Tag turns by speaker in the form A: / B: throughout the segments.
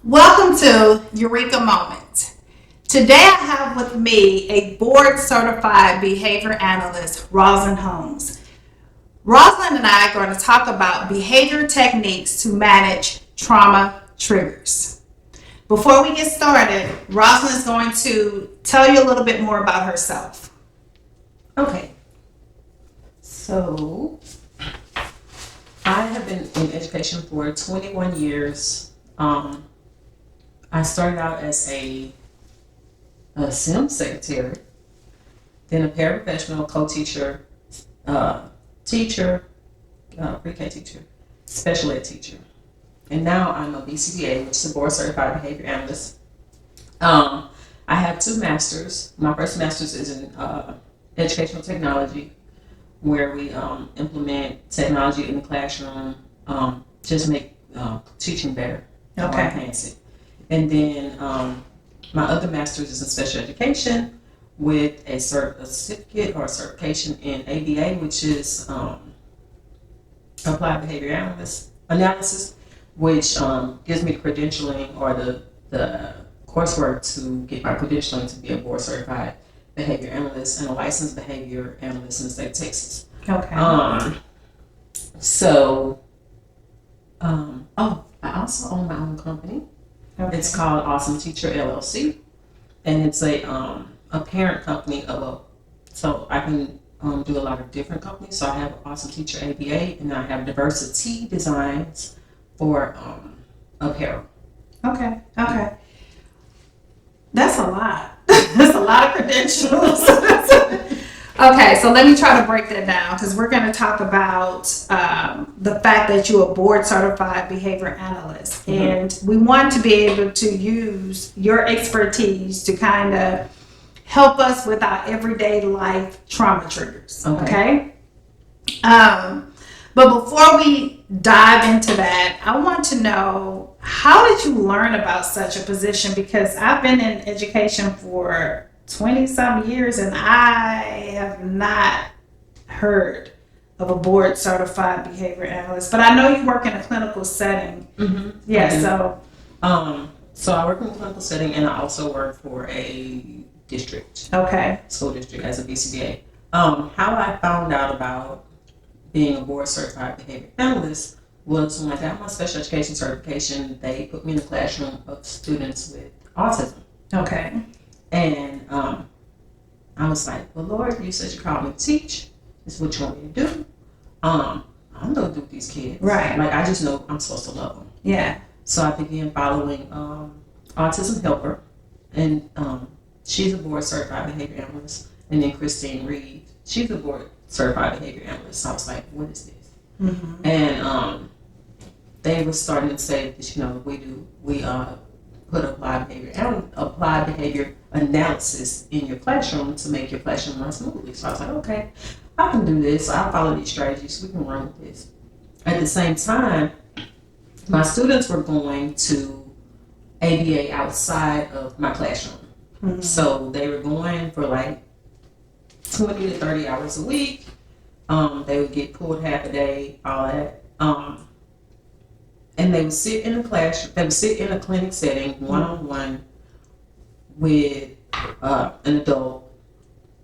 A: Welcome to Eureka Moment. Today I have with me a board certified behavior analyst, Rosalyn Holmes. Rosalyn and I are going to talk about behavior techniques to manage trauma triggers. Before we get started, Rosalyn is going to tell you a little bit more about herself.
B: Okay, so I have been in education for 21 years. I started out as a SIM secretary, then a paraprofessional, co-teacher, teacher, pre-K teacher, special ed teacher, and now I'm a BCBA, which is a board certified behavior analyst. I have two masters. My first master's is in educational technology, where we implement technology in the classroom, just make teaching better, or enhance it. And then my other master's is in special education with a certificate or a certification in ABA, which is applied behavior analysis, which gives me the credentialing or the coursework to get my credentialing to be a board certified behavior analyst and a licensed behavior analyst in the state of Texas.
A: Okay.
B: I also own my own company.
A: Okay.
B: It's called Awesome Teacher LLC, and it's a parent company so I can do a lot of different companies. So I have Awesome Teacher ABA, and I have Diversity Designs for apparel.
A: Okay. That's a lot. That's a lot of credentials. Okay, so let me try to break that down because we're going to talk about the fact that you're a board certified behavior analyst. Mm-hmm. And we want to be able to use your expertise to kind of help us with our everyday life trauma triggers. Okay? But before we dive into that, I want to know, how did you learn about such a position? Because I've been in education for 20 some years and I have not heard of a board certified behavior analyst, but I know you work in a clinical setting.
B: Mm-hmm.
A: Yeah.
B: So I work in a clinical setting, and I also work for a district.
A: Okay.
B: School district as a BCBA. How I found out about being a board certified behavior analyst was when I got my special education certification. They put me in a classroom of students with autism.
A: Okay.
B: And I was like, well, Lord, you said you called me to teach. This is what you want me to do. I'm going to do with these kids.
A: Right.
B: Like, I just know I'm supposed to love them.
A: Yeah.
B: So I began following Autism Helper. And she's a board certified behavior analyst. And then Christine Reed, she's a board certified behavior analyst. So I was like, what is this? Mm-hmm. And they were starting to say that, we put applied behavior analysis in your classroom to make your classroom run smoothly. So I was like, okay, I can do this. I'll follow these strategies. We can run with this. At the same time, my students were going to ABA outside of my classroom. Mm-hmm. So they were going for like 20 to 30 hours a week. They would get pulled half a day, all that. And they would sit in a classroom. They would sit in a clinic setting, one-on-one, with an adult,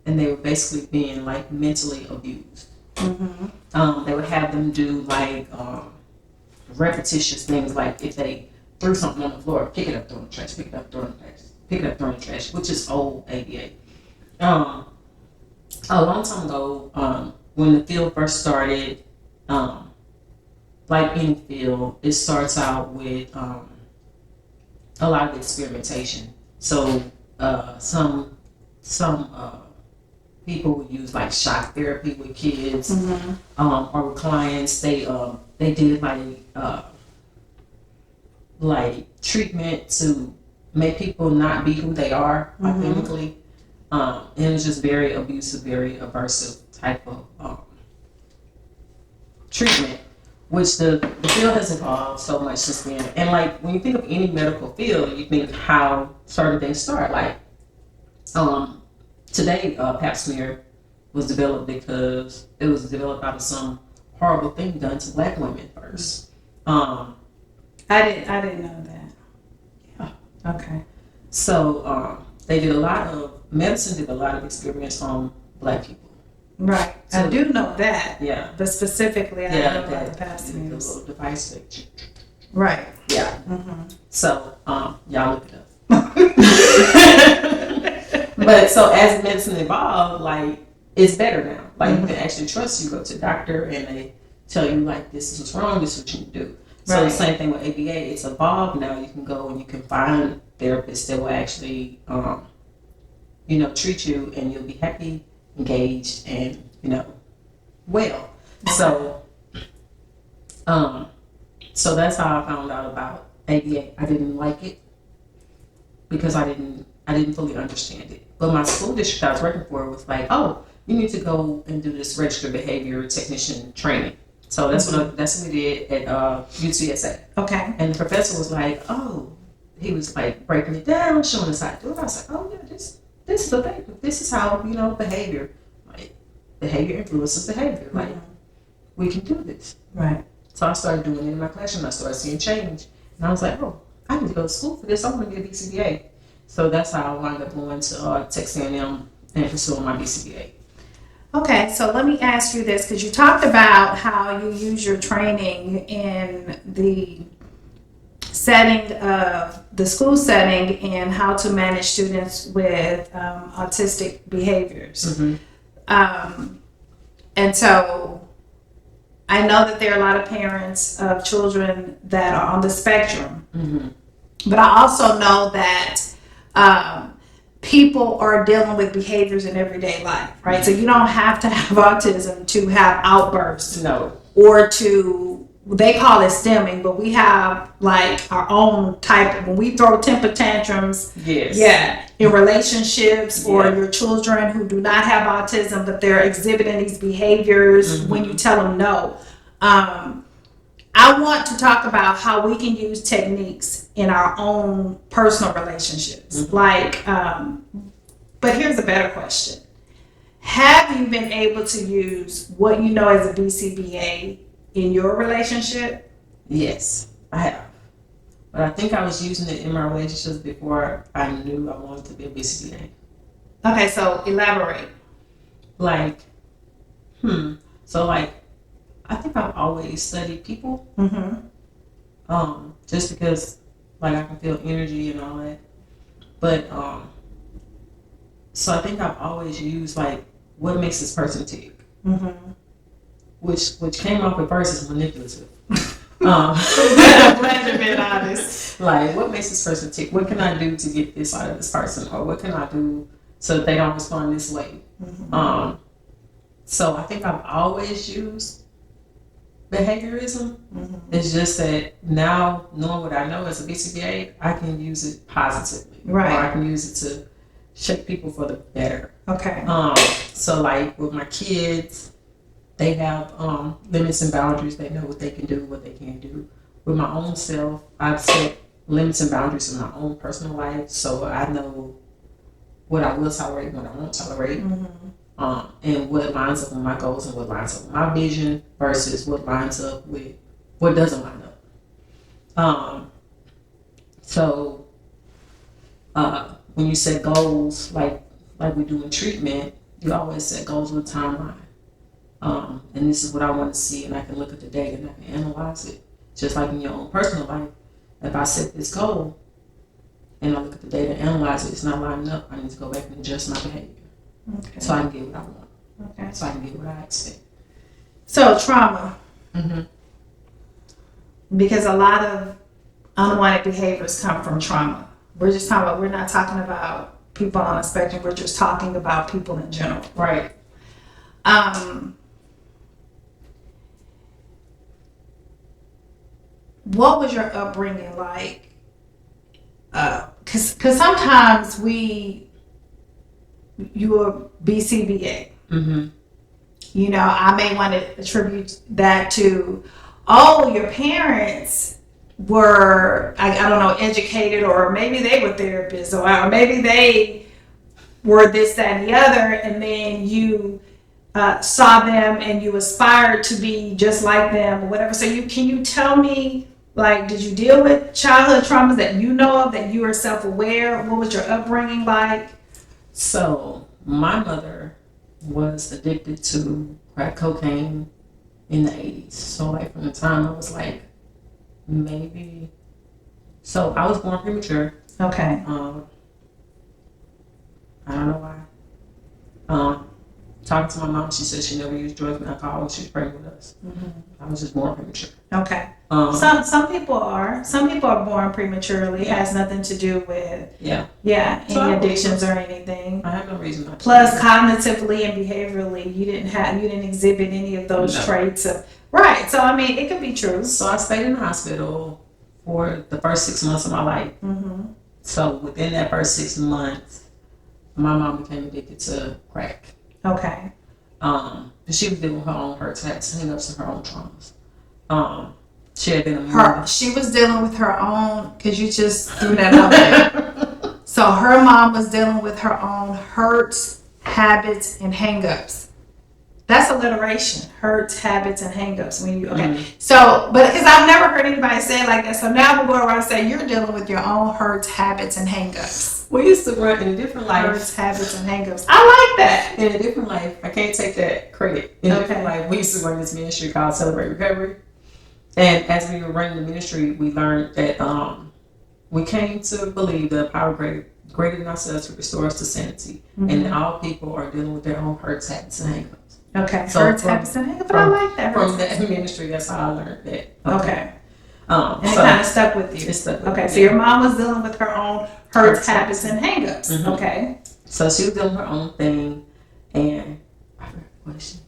B: and they were basically being like mentally abused. Mm-hmm. They would have them do like repetitious things, like if they threw something on the floor, pick it up, throw it in the trash, pick it up, throw it in the trash, pick it up, throw it in the trash, which is old ABA. A long time ago, when the field first started, like any field, it starts out with a lot of experimentation. So some people would use like shock therapy with kids, mm-hmm. Or with clients. They did like treatment to make people not be who they are authentically. And it was just very abusive, very aversive type of treatment, which the field has evolved so much since then. And like when you think of any medical field, you think how certain things start. Like today, Pap smear was developed because it was developed out of some horrible thing done to Black women first.
A: I didn't know that. Okay.
B: So they did medicine did a lot of experiments on Black people.
A: Right.
B: So,
A: I do know that.
B: Yeah.
A: But specifically, I don't know about the pap
B: The
A: smears.
B: little device that
A: Right.
B: yeah.
A: Mm-hmm.
B: So y'all look it up. But so as medicine evolved, like it's better now. Like you can actually trust. You go to the doctor and they tell you like this is what's wrong, this is what you need to do. So the same thing with ABA. It's evolved now. You can go and you can find therapists that will actually treat you and you'll be happy, engaged, and well. So so that's how I found out about ABA. I didn't like it because I didn't fully understand it. But my school district I was working for was like, oh, you need to go and do this registered behavior technician training. So that's what we did at UTSA.
A: Okay.
B: And the professor was like, oh, he was like breaking it down, showing us how to do it. I was like, oh yeah, this is the thing. This is how behavior influences behavior. Like we can do this.
A: Right.
B: So I started doing it in my classroom. I started seeing change, and I was like, oh, I need to go to school for this. I want to be a BCBA. So that's how I wound up going to Texas A&M and pursuing my BCBA.
A: Okay, so let me ask you this, because you talked about how you use your training in the setting of the school setting and how to manage students with autistic behaviors. And so I know that there are a lot of parents of children that are on the spectrum, but I also know that people are dealing with behaviors in everyday life, right? So you don't have to have autism to have outbursts.
B: No.
A: Or to, they call it stemming, but we have like our own type of, when we throw temper tantrums.
B: Yes.
A: Yeah. In relationships or your children who do not have autism, but they're exhibiting these behaviors when you tell them no. I want to talk about how we can use techniques in our own personal relationships. But here's a better question. Have you been able to use what you know as a BCBA in your relationship?
B: Yes, I have. But I think I was using it in my relationships before I knew I wanted to be a BCBA.
A: Okay, so elaborate.
B: So I think I've always studied people. Just because I can feel energy and all that. But so I think I've always used what makes this person tick. Which came off at first as manipulative.
A: I'm glad you're being honest.
B: What makes this person tick? What can I do to get this out of this person? Or what can I do so that they don't respond this way? So I think I've always used behaviorism. It's just that now, knowing what I know as a BCBA, I can use it positively.
A: Right.
B: Or I can use it to shape people for the better.
A: Okay.
B: So with my kids, they have limits and boundaries. They know what they can do, what they can't do. With my own self, I've set limits and boundaries in my own personal life, so I know what I will tolerate and what I won't tolerate. And what lines up with my goals and what lines up with my vision versus what lines up with what doesn't line up. So when you set goals, like we do in treatment, you always set goals with a timeline. And this is what I want to see, and I can look at the data and I can analyze it. Just like in your own personal life, if I set this goal and I look at the data and analyze it, it's not lining up, I need to go back and adjust my behavior.
A: Okay.
B: So I can get what I want.
A: Okay.
B: So I can get what I expect.
A: So trauma. Because a lot of unwanted behaviors come from trauma. We're not talking about people on the spectrum, we're just talking about people in general.
B: Right.
A: What was your upbringing like? Because sometimes you were BCBA. I may want to attribute that to, your parents were, I don't know, educated, or maybe they were therapists, or maybe they were this, that, and the other, and then you saw them and you aspired to be just like them or whatever. So can you tell me Like, did you deal with childhood traumas that you know of, that you are self-aware? What was your upbringing like?
B: So my mother was addicted to crack cocaine in the 80s. So like from the time I was like maybe, so I was born premature.
A: Okay.
B: I don't know why. Talking to my mom, she said she never used drugs and alcohol when she was pregnant with us. I was just born premature.
A: Okay. Some people are. Some people are born prematurely. It has nothing to do with any addictions or anything.
B: I have no reason not to.
A: Plus, cognitively and behaviorally, you didn't exhibit any of those traits of right. So I mean, it could be true.
B: So I stayed in the hospital for the first 6 months of my life. So within that first 6 months, my mom became addicted to crack.
A: Okay.
B: She was dealing with her own hurts, had hang-ups and her own traumas. She had been
A: she was dealing with her own, because you just threw that out there. So her mom was dealing with her own hurts, habits, and hang-ups. That's alliteration. Hurts, habits, and hang-ups. So, but because I've never heard anybody say it like that, so now I'm going to go around and say you're dealing with your own hurts, habits, and hang-ups.
B: We used to run in a different life.
A: Hurts, habits, and hang-ups. I like that.
B: In a different life. I can't take that credit. In a different life, we used to run this ministry called Celebrate Recovery. And as we were running the ministry, we learned that we came to believe that power greater than ourselves to restore us to sanity. And that all people are dealing with their own hurts, habits, and hang-ups.
A: Okay. So hurts, habits, and hang-ups. But I like that.
B: From that ministry, that's how I learned that.
A: Okay. And it kind of stuck with you.
B: It stuck with
A: me. So
B: me.
A: your mom was dealing with her own hurts, habits, and hang-ups. Okay.
B: So she was doing her own thing, and I forgot the question.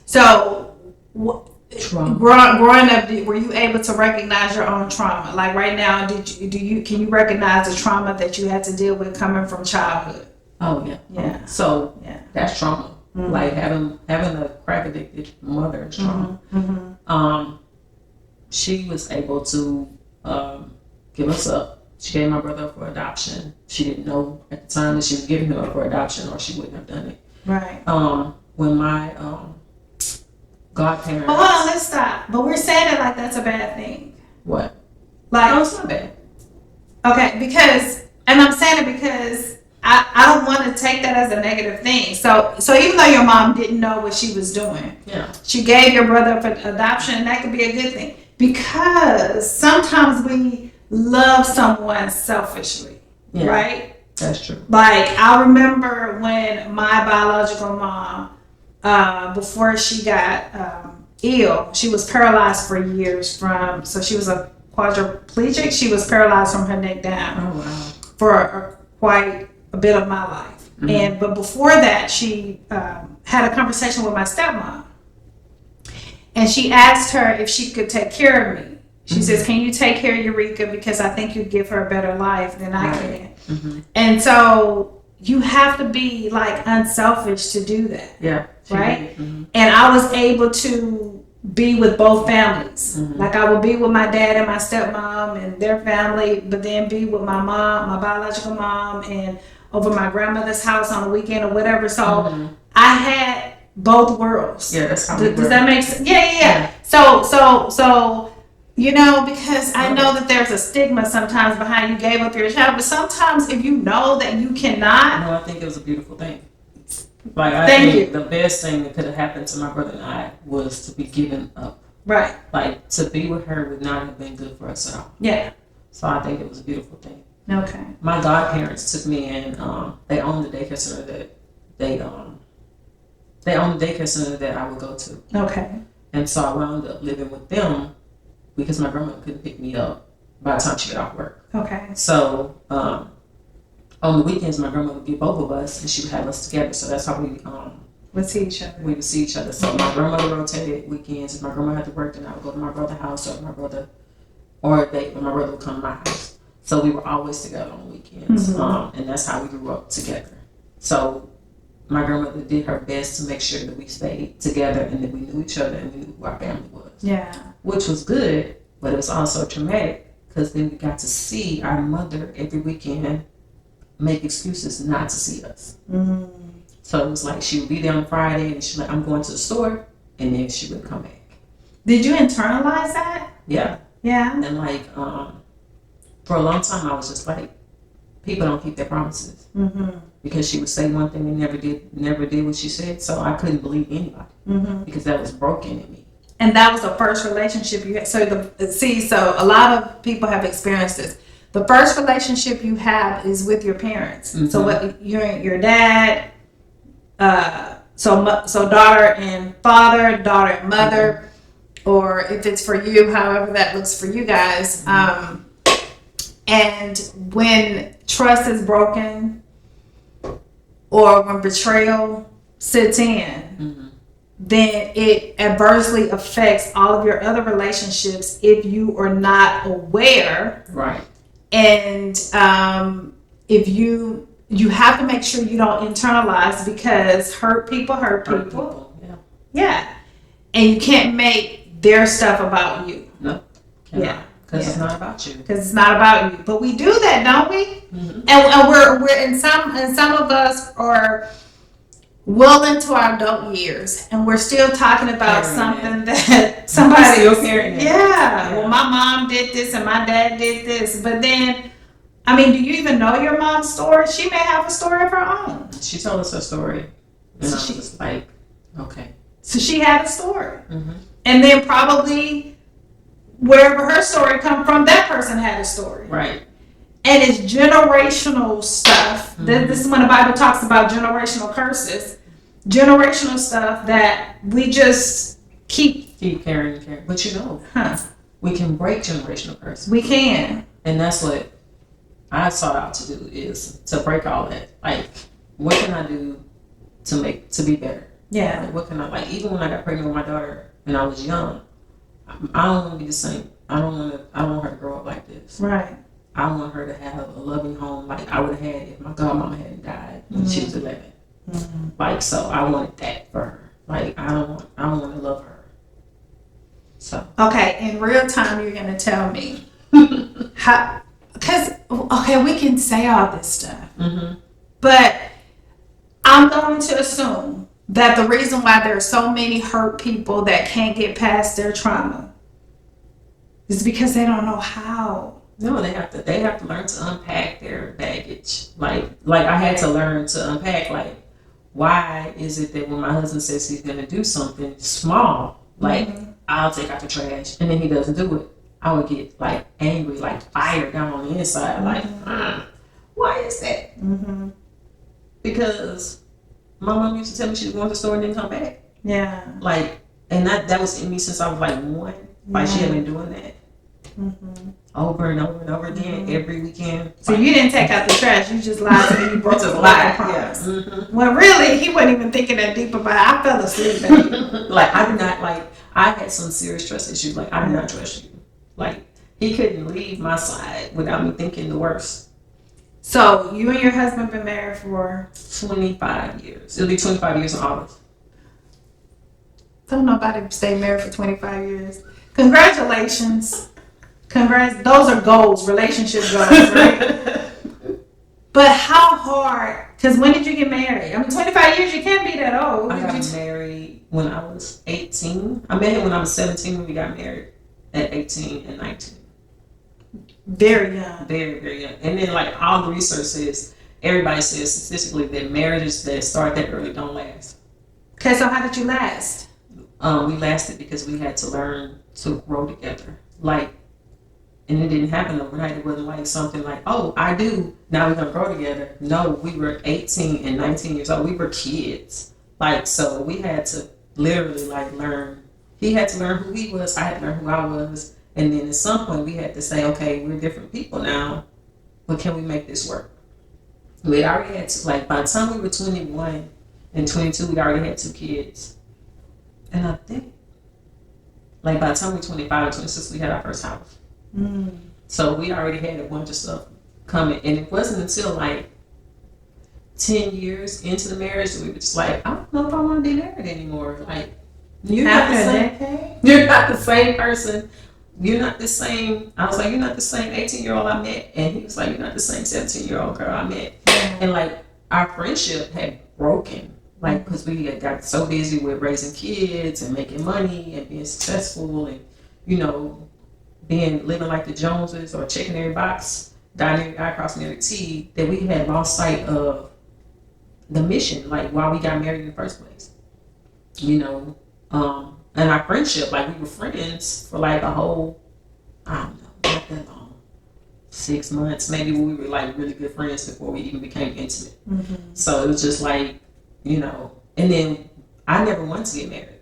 A: So, growing up, were you able to recognize your own trauma? Like right now, can you recognize the trauma that you had to deal with coming from childhood?
B: Oh yeah,
A: yeah.
B: So that's trauma. Like having a crack addicted mother is trauma. She was able to give us up. She gave my brother up for adoption. She didn't know at the time that she was giving him up for adoption, or she wouldn't have done it.
A: Right.
B: When my godparents.
A: Hold on, let's stop. But we're saying it like that's a bad thing.
B: What?
A: Like,
B: no, it's not bad.
A: Okay, and I'm saying it because I don't want to take that as a negative thing. So even though your mom didn't know what she was doing, she gave your brother up for adoption, and that could be a good thing. Because sometimes we love someone selfishly, right?
B: That's true.
A: Like, I remember when my biological mom, before she got ill, she was paralyzed for years so she was a quadriplegic. She was paralyzed from her neck down.
B: Oh, wow.
A: For quite a bit of my life. But before that, she had a conversation with my stepmom. And she asked her if she could take care of me. She says, can you take care of Eureka? Because I think you'd give her a better life than I can. And so you have to be like unselfish to do that.
B: Yeah.
A: Right? And I was able to be with both families. Like I would be with my dad and my stepmom and their family, but then be with my mom, my biological mom, and over my grandmother's house on the weekend or whatever. So I had both worlds.
B: Yeah, that's how
A: does that make sense? Yeah. So because I know that there's a stigma sometimes behind you gave up your child, but sometimes if you know that you cannot.
B: No, I think it was a beautiful thing. Like I think the best thing that could have happened to my brother and I was to be given up.
A: Right.
B: Like to be with her would not have been good for us at all.
A: Yeah.
B: So I think it was a beautiful thing.
A: Okay.
B: My godparents took me in. They owned the daycare center that I would go to.
A: Okay.
B: And so I wound up living with them because my grandmother couldn't pick me up by the time she got off work.
A: Okay.
B: So on the weekends, my grandmother would get both of us, and she would have us together. So that's how we
A: would see each other.
B: We would see each other. So my grandmother rotated weekends. If my grandma had to work, then I would go to my brother's house, or my brother would come to my house. So we were always together on the weekends, and that's how we grew up together. So my grandmother did her best to make sure that we stayed together and that we knew each other and we knew who our family was.
A: Yeah. Which
B: was good, but it was also traumatic because then we got to see our mother every weekend make excuses not to see us. So it was like she would be there on Friday and she'd be like, I'm going to the store, and then she would come back.
A: Did you internalize that?
B: Yeah.
A: Yeah.
B: And like, for a long time, I was just like, people don't keep their promises.
A: Mm-hmm.
B: Because she would say one thing and never did what she said. So I couldn't believe anybody because that was broken in me.
A: And that was the first relationship you had. So so a lot of people have experienced this. The first relationship you have is with your parents. So what your dad, so daughter and father, daughter and mother, or if it's for you, however that looks for you guys. And when trust is broken, or when betrayal sits in, then it adversely affects all of your other relationships if you are not aware.
B: Right.
A: And if you have to make sure you don't internalize, because hurt people. Yeah. And you can't make their stuff about you.
B: No.
A: Yeah.
B: Because it's not about you.
A: Because it's not about you. But we do that, don't we? And we're in some of us are well into our adult years, and we're still talking about something that somebody
B: still carrying.
A: Yeah. Well, my mom did this and my dad did this. But then, I mean, do you even know your mom's story? She may have a story of her own.
B: She told us her story. And I was just like, okay.
A: So she had a story. And then probably wherever her story come from, that person had a story.
B: Right.
A: And it's generational stuff. This is when the Bible talks about generational curses. Generational stuff that we just keep
B: carrying. But we can break generational curses.
A: We can.
B: And that's what I sought out to do, is to break all that. Like, what can I do to be better?
A: Yeah.
B: Like, what can I, like, even when I got pregnant with my daughter when I was young, I don't want to be the same. I don't want her to grow up like this.
A: Right.
B: I want her to have a loving home like I would have had if my godmama hadn't died when she was 11. Like, so I wanted that for her. Like, I don't want to love her. So.
A: Okay, in real time, you're going to tell me how, because, okay, we can say all this stuff, but I'm going to assume that the reason why there are so many hurt people that can't get past their trauma is because they don't know how.
B: No, they have to learn to unpack their baggage. Like I had to learn to unpack, like, why is it that when my husband says he's gonna do something small, like I'll take out the trash, and then he doesn't do it, I would get like angry, like fire down on the inside, like, why is that? Because my mom used to tell me she was going to the store and didn't come back. Yeah. Like, and that was in me since I was like 1. Like, she had been doing that. Over and over and over again every weekend. So you didn't take out the trash, you just lied to me, you broke the promise. Well, really, he wasn't even thinking that deep about it. I fell asleep, baby. Like, I did not, like, I had some serious trust issues. Like, I did not trust you. Like, he couldn't leave my side without me thinking the worst. So, you and your husband been married for 25 years. It'll be 25 years in August. Don't nobody stay married for 25 years. Congratulations. Congrats. Those are goals, relationship goals, right? But how hard? Because when did you get married? I mean, 25 years, you can't be that old. I got married when I was 18. I met him when I was 17 when we got married at 18 and 19. Very young. Very, very young. And then, like, all the research says, everybody says statistically that marriages that start that early don't last. Okay, so how did you last? We lasted because we had to learn to grow together. Like, and it didn't happen overnight. It wasn't like something like, oh, I do, now we're going to grow together. No, we were 18 and 19 years old. We were kids. Like, so we had to literally, like, learn. He had to learn who he was. I had to learn who I was. And then at some point, we had to say, okay, we're different people now, but can we make this work? We already had to, like, by the time we were 21 and 22, we already had 2 kids. And I think, like, by the time we were 25 and 26, we had our first house. So we already had a bunch of stuff coming, and it wasn't until like 10 years into the marriage that we were just like, I don't know if I want to be married anymore. Like, you're not the same person. You're not the same. I was like, you're not the same 18-year-old I met, and he was like, you're not the same 17-year-old girl I met. And like, our friendship had broken, like, because we had got so busy with raising kids and making money and being successful, and, you know, living like the Joneses or checking every box, dotting every I, crossing every T, that we had lost sight of the mission, like why we got married in the first place. You know, and our friendship, like we were friends for like a whole, I don't know, not that long, 6 months, maybe we were like really good friends before we even became intimate. So it was just like, you know, and then I never wanted to get married.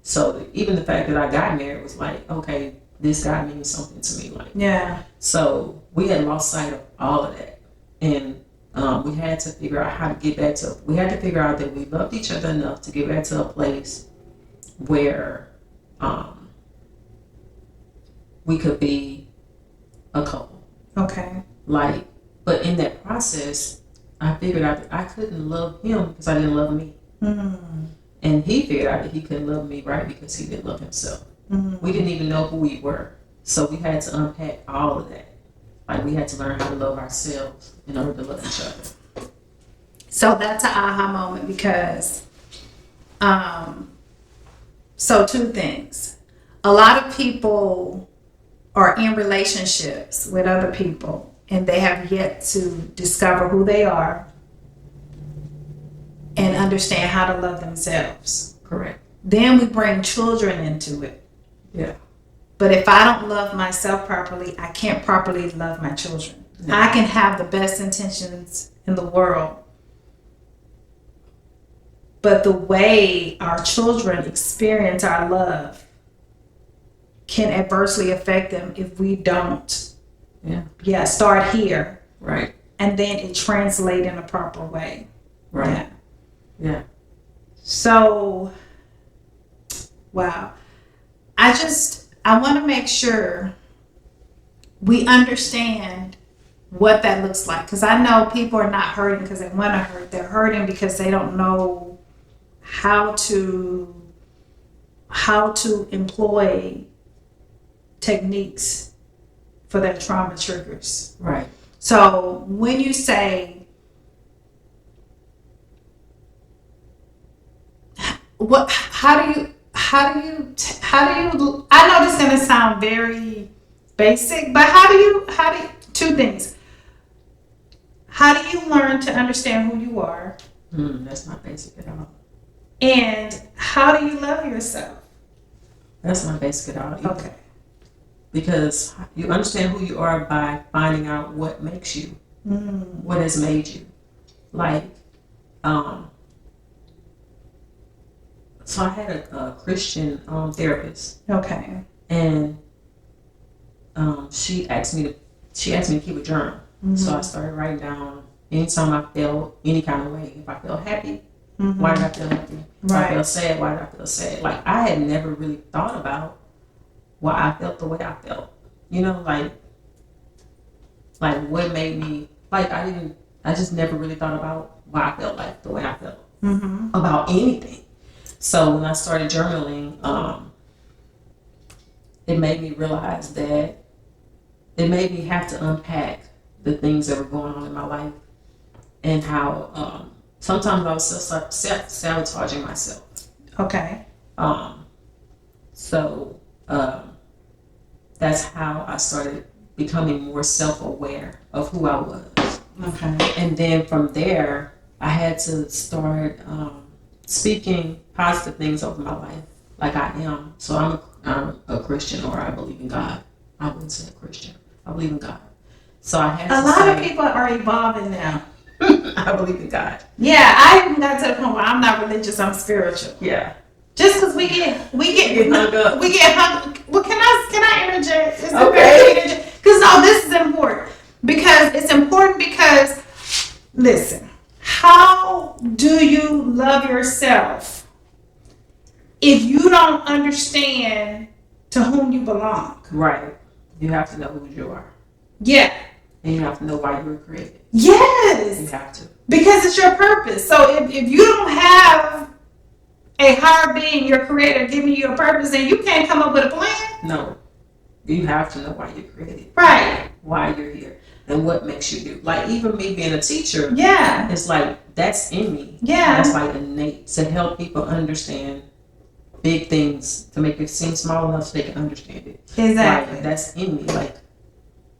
B: So even the fact that I got married was like, okay, this guy means something to me. Like,
A: yeah.
B: So we had lost sight of all of that. And we had to figure out how to get back to, we had to figure out that we loved each other enough to get back to a place where we could be a couple.
A: Okay.
B: Like, but in that process, I figured out that I couldn't love him because I didn't love me. And he figured out that he couldn't love me, right, because he didn't love himself. We didn't even know who we were. So we had to unpack all of that. Like, we had to learn how to love ourselves in order to love each other.
A: So that's an aha moment because, so two things. A lot of people are in relationships with other people and they have yet to discover who they are and understand how to love themselves.
B: Correct.
A: Then we bring children into it.
B: Yeah.
A: But if I don't love myself properly, I can't properly love my children.
B: No.
A: I can have the best intentions in the world, but the way our children experience our love can adversely affect them if we don't. Yeah, start here.
B: Right.
A: And then it translates in a proper way.
B: Right. Yeah.
A: So, wow. I want to make sure we understand what that looks like. Because I know people are not hurting because they want to hurt. They're hurting because they don't know how to employ techniques for their trauma triggers.
B: Right.
A: So when you say, how do you, I know this is going to sound very basic, but how do you, two things. How do you learn to understand who you are?
B: That's not basic at all.
A: And how do you love yourself?
B: That's not basic at all either.
A: Okay.
B: Because you understand who you are by finding out what makes you, what has made you. Like, so I had a Christian therapist.
A: Okay.
B: And she asked me to keep a journal. So I started writing down anytime I felt any kind of way. If I felt happy, why did I feel happy? If I felt sad, why did I feel sad? Like, I had never really thought about why I felt the way I felt. You know, like what made me, like, I just never really thought about why I felt like the way I felt about anything. So when I started journaling, it made me realize that it made me have to unpack the things that were going on in my life and how sometimes I was self-sabotaging myself.
A: Okay.
B: So that's how I started becoming more self-aware of who I was.
A: Okay.
B: And then from there, I had to start speaking positive things over my life, like I am. So I'm a Christian, or I believe in God. I wouldn't say a Christian. I believe in God. So I had
A: a lot of people are evolving now.
B: I believe in God.
A: Yeah, I even got to the point where I'm not religious, I'm spiritual.
B: Yeah.
A: Just because we get
B: hung up.
A: We get hung. Well, can I interject?
B: Okay.
A: Because no, this is important. Because it's important because, listen, how do you love yourself if you don't understand to whom you belong?
B: Right. You have to know who you are.
A: Yeah.
B: And you have to know why you were created.
A: Yes.
B: You have to.
A: Because it's your purpose. So if you don't have a higher being, your creator, giving you a purpose, then you can't come up with a plan.
B: No. You have to know why you're created.
A: Right.
B: Why you're here. And what makes you do. Like, even me being a teacher.
A: Yeah.
B: It's like, that's in me.
A: Yeah.
B: That's like innate to help people understand big things to make it seem small enough so they can understand it.
A: Exactly.
B: Like, that's in me. Like,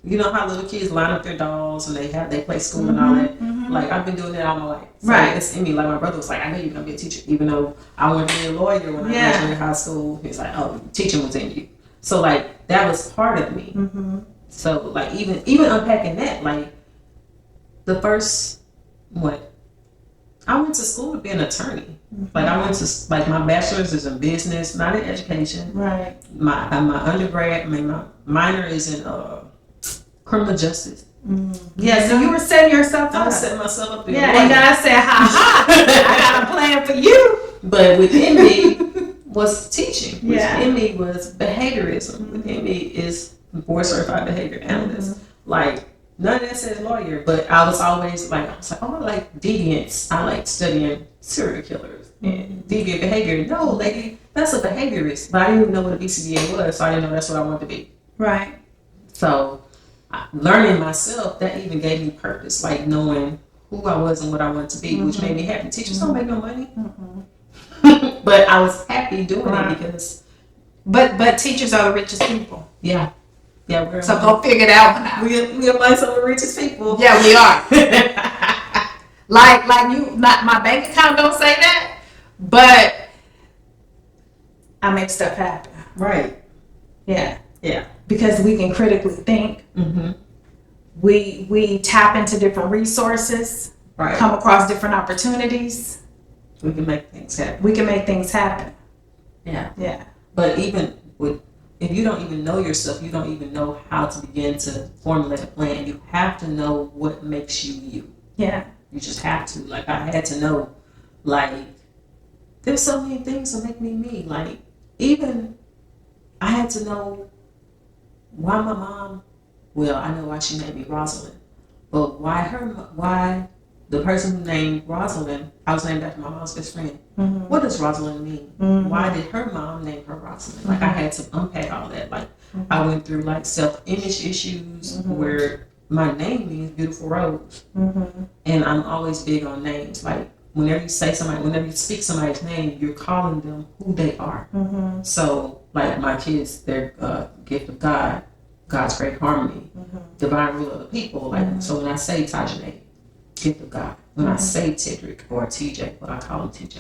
B: you know how little kids line up their dolls and they play school and all that. Like, I've been doing that all my life. So
A: Right.
B: it's in me. Like, my brother was like, I know you're gonna be a teacher, even though I wanted to be a lawyer when I graduated high school. He's like, oh, teaching was in you. So like that was part of me. So like even unpacking that, like the first I went to school to be an attorney. Like I went to like my bachelor's is in business, not in education.
A: Right.
B: My undergrad, my minor is in criminal justice.
A: Yeah, so you were setting yourself
B: I
A: up.
B: was setting myself up.
A: Yeah, and God said, "Ha ha! I got a plan for you."
B: But within me was teaching.
A: Yeah.
B: Within me was behaviorism. Within me is board certified behavior analyst. Like none of that says lawyer, but I was always like, oh, I like deviance. I like studying serial killers and deviant behavior. No, lady, that's a behaviorist. But I didn't even know what a BCBA was, so I didn't know that's what I wanted to be.
A: Right.
B: So learning myself, that even gave me purpose, like knowing who I was and what I wanted to be, which made me happy. Teachers don't make no money. But I was happy doing it because
A: but teachers are the richest people.
B: yeah, we're
A: So go figure that one out.
B: we among some of the richest people.
A: Yeah, we are. like you, not my bank account don't say that, but I make stuff happen.
B: Right.
A: Yeah.
B: Yeah.
A: Because we can critically think. We tap into different resources.
B: Right.
A: Come across different opportunities.
B: We can make things happen.
A: We can make things happen.
B: Yeah.
A: Yeah.
B: But even if you don't even know yourself, you don't even know how to begin to formulate a plan. You have to know what makes you you.
A: Yeah.
B: You just have to. Like I had to know, like there's so many things that make me me. Like even I had to know why my mom. Well, I know why she named me Rosalyn, but why the person who named Rosalyn, I was named after my mom's best friend. What does Rosalyn mean? Why did her mom name her Rosalyn? Like I had to unpack all that. Like I went through like self-image issues where my name means beautiful rose, and I'm always big on names. Like whenever you speak somebody's name, you're calling them who they are. So like my kids, they're gift of God, God's great harmony, divine ruler of the people. Like so when I say Tajane, gift of God. When I say Tedrick or TJ, but I call him TJ.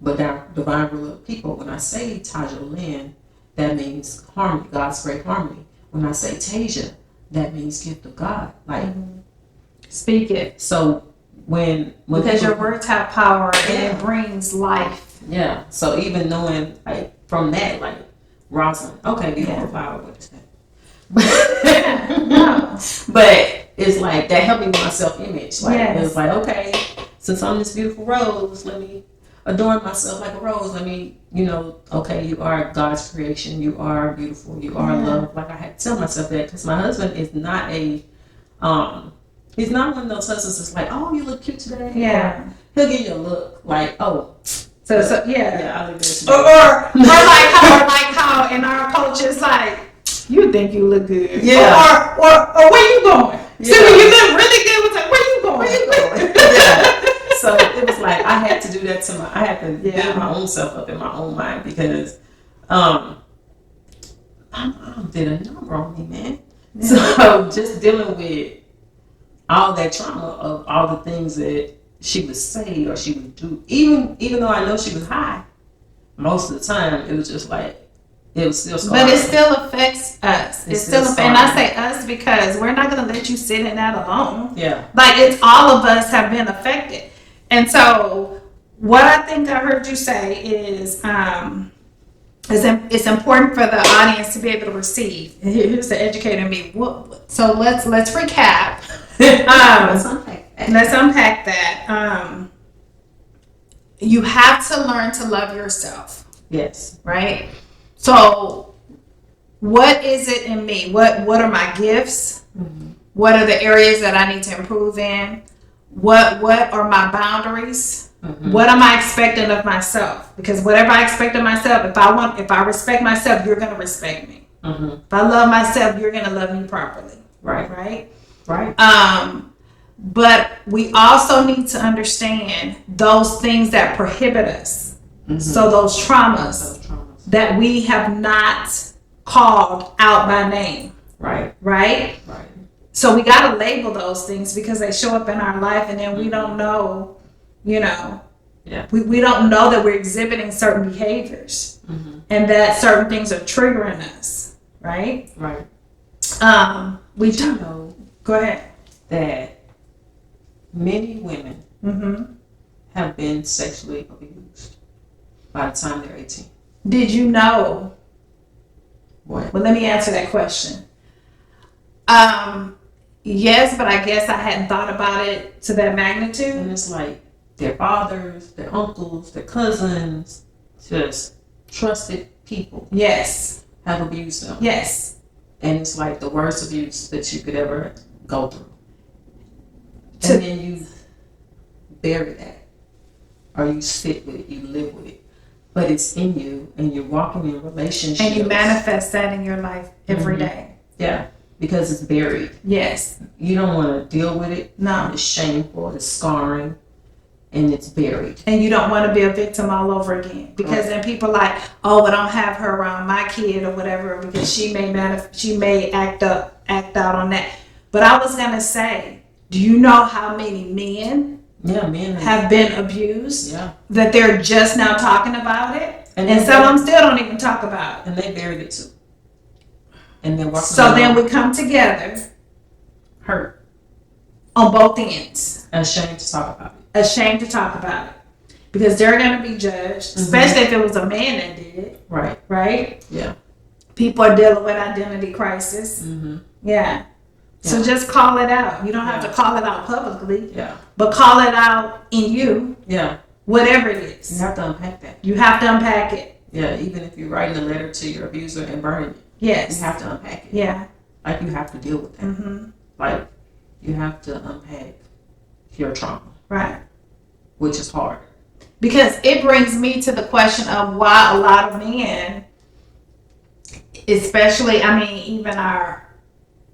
B: But that divine ruler of people, when I say Taja Lynn, that means harmony, God's great harmony. When I say Tasia, that means gift of God. Like
A: speak it.
B: So when
A: because
B: people,
A: your words have power and it brings life.
B: Yeah. So even knowing like from that, like Rosalyn, okay, beautiful flower, what is that? But it's like that helped me with my self-image. Like it was like, okay, since I'm this beautiful rose, let me adorn myself like a rose. Let me, okay, you are God's creation. You are beautiful. You are love. Like I had to tell myself that because my husband is not he's not one of those husbands that's like, oh, you look cute today.
A: Yeah.
B: He'll give you a look like, oh.
A: So
B: I look good today.
A: Or like how in our culture it's like, you think you look good.
B: Yeah.
A: Or where you going? Yeah. See, when you look really good, it's like, where you going?
B: Yeah. So it was like I had to do that I had to build my own self up in my own mind because my mom did a number on me, man. Yeah. So just dealing with all that trauma of all the things that she would say or she would do, even though I know she was high, most of the time it was just like, it was still scarring.
A: But it still affects us. It still affects, and I say us because we're not going to let you sit in that alone.
B: Yeah.
A: Like it's all of us have been affected. And so what I think I heard you say is it's important for the audience to be able to receive. Here's the educator in me. So let's recap. Let's unpack that. You have to learn to love yourself.
B: Yes.
A: Right? So what is it in me? What are my gifts? What are the areas that I need to improve in? What are my boundaries? What am I expecting of myself? Because whatever I expect of myself, if I respect myself, you're going to respect me. If I love myself, you're going to love me properly. Right. But we also need to understand those things that prohibit us So those traumas that we have not called out by name.
B: Right.
A: Right?
B: Right.
A: So we got to label those things because they show up in our life and then we don't know, you know, we don't know that we're exhibiting certain behaviors and that certain things are triggering us. Right?
B: Right.
A: We
B: do know.
A: Go ahead.
B: That many women have been sexually abused by the time they're 18.
A: Did you know?
B: What?
A: Well, let me answer that question. Yes, but I guess I hadn't thought about it to that magnitude.
B: And it's like their fathers, their uncles, their cousins, just trusted people.
A: Yes.
B: Have abused them.
A: Yes.
B: And it's like the worst abuse that you could ever go through. And then you bury that. Or you sit with it, you live with it. But it's in you and you're walking in relationships.
A: And you manifest that in your life every day.
B: Yeah. Because it's buried.
A: Yes.
B: You don't want to deal with it.
A: No.
B: It's shameful, it's scarring, and it's buried.
A: And you don't want to be a victim all over again. Because then people are like, oh, I don't have her around my kid or whatever because she may act out on that. But I was going to say, do you know how many men
B: men
A: have been abused?
B: Yeah.
A: That they're just now talking about it? And some of them still don't even talk about it.
B: And they buried it too. And then
A: so then we come together,
B: hurt
A: on both ends.
B: Ashamed to talk about it.
A: Ashamed to talk about it. Because they're going to be judged, especially if it was a man that did it.
B: Right.
A: Right?
B: Yeah.
A: People are dealing with identity crisis. Yeah. So just call it out. You don't have to call it out publicly.
B: Yeah.
A: But call it out in you.
B: Yeah.
A: Whatever it is.
B: You have to unpack that.
A: You have to unpack it.
B: Yeah. Even if you're writing a letter to your abuser and burning it.
A: Yes.
B: You have to unpack it.
A: Yeah.
B: Like you have to deal with that. Like you have to unpack your trauma.
A: Right.
B: Which is hard.
A: Because it brings me to the question of why a lot of men, especially, even our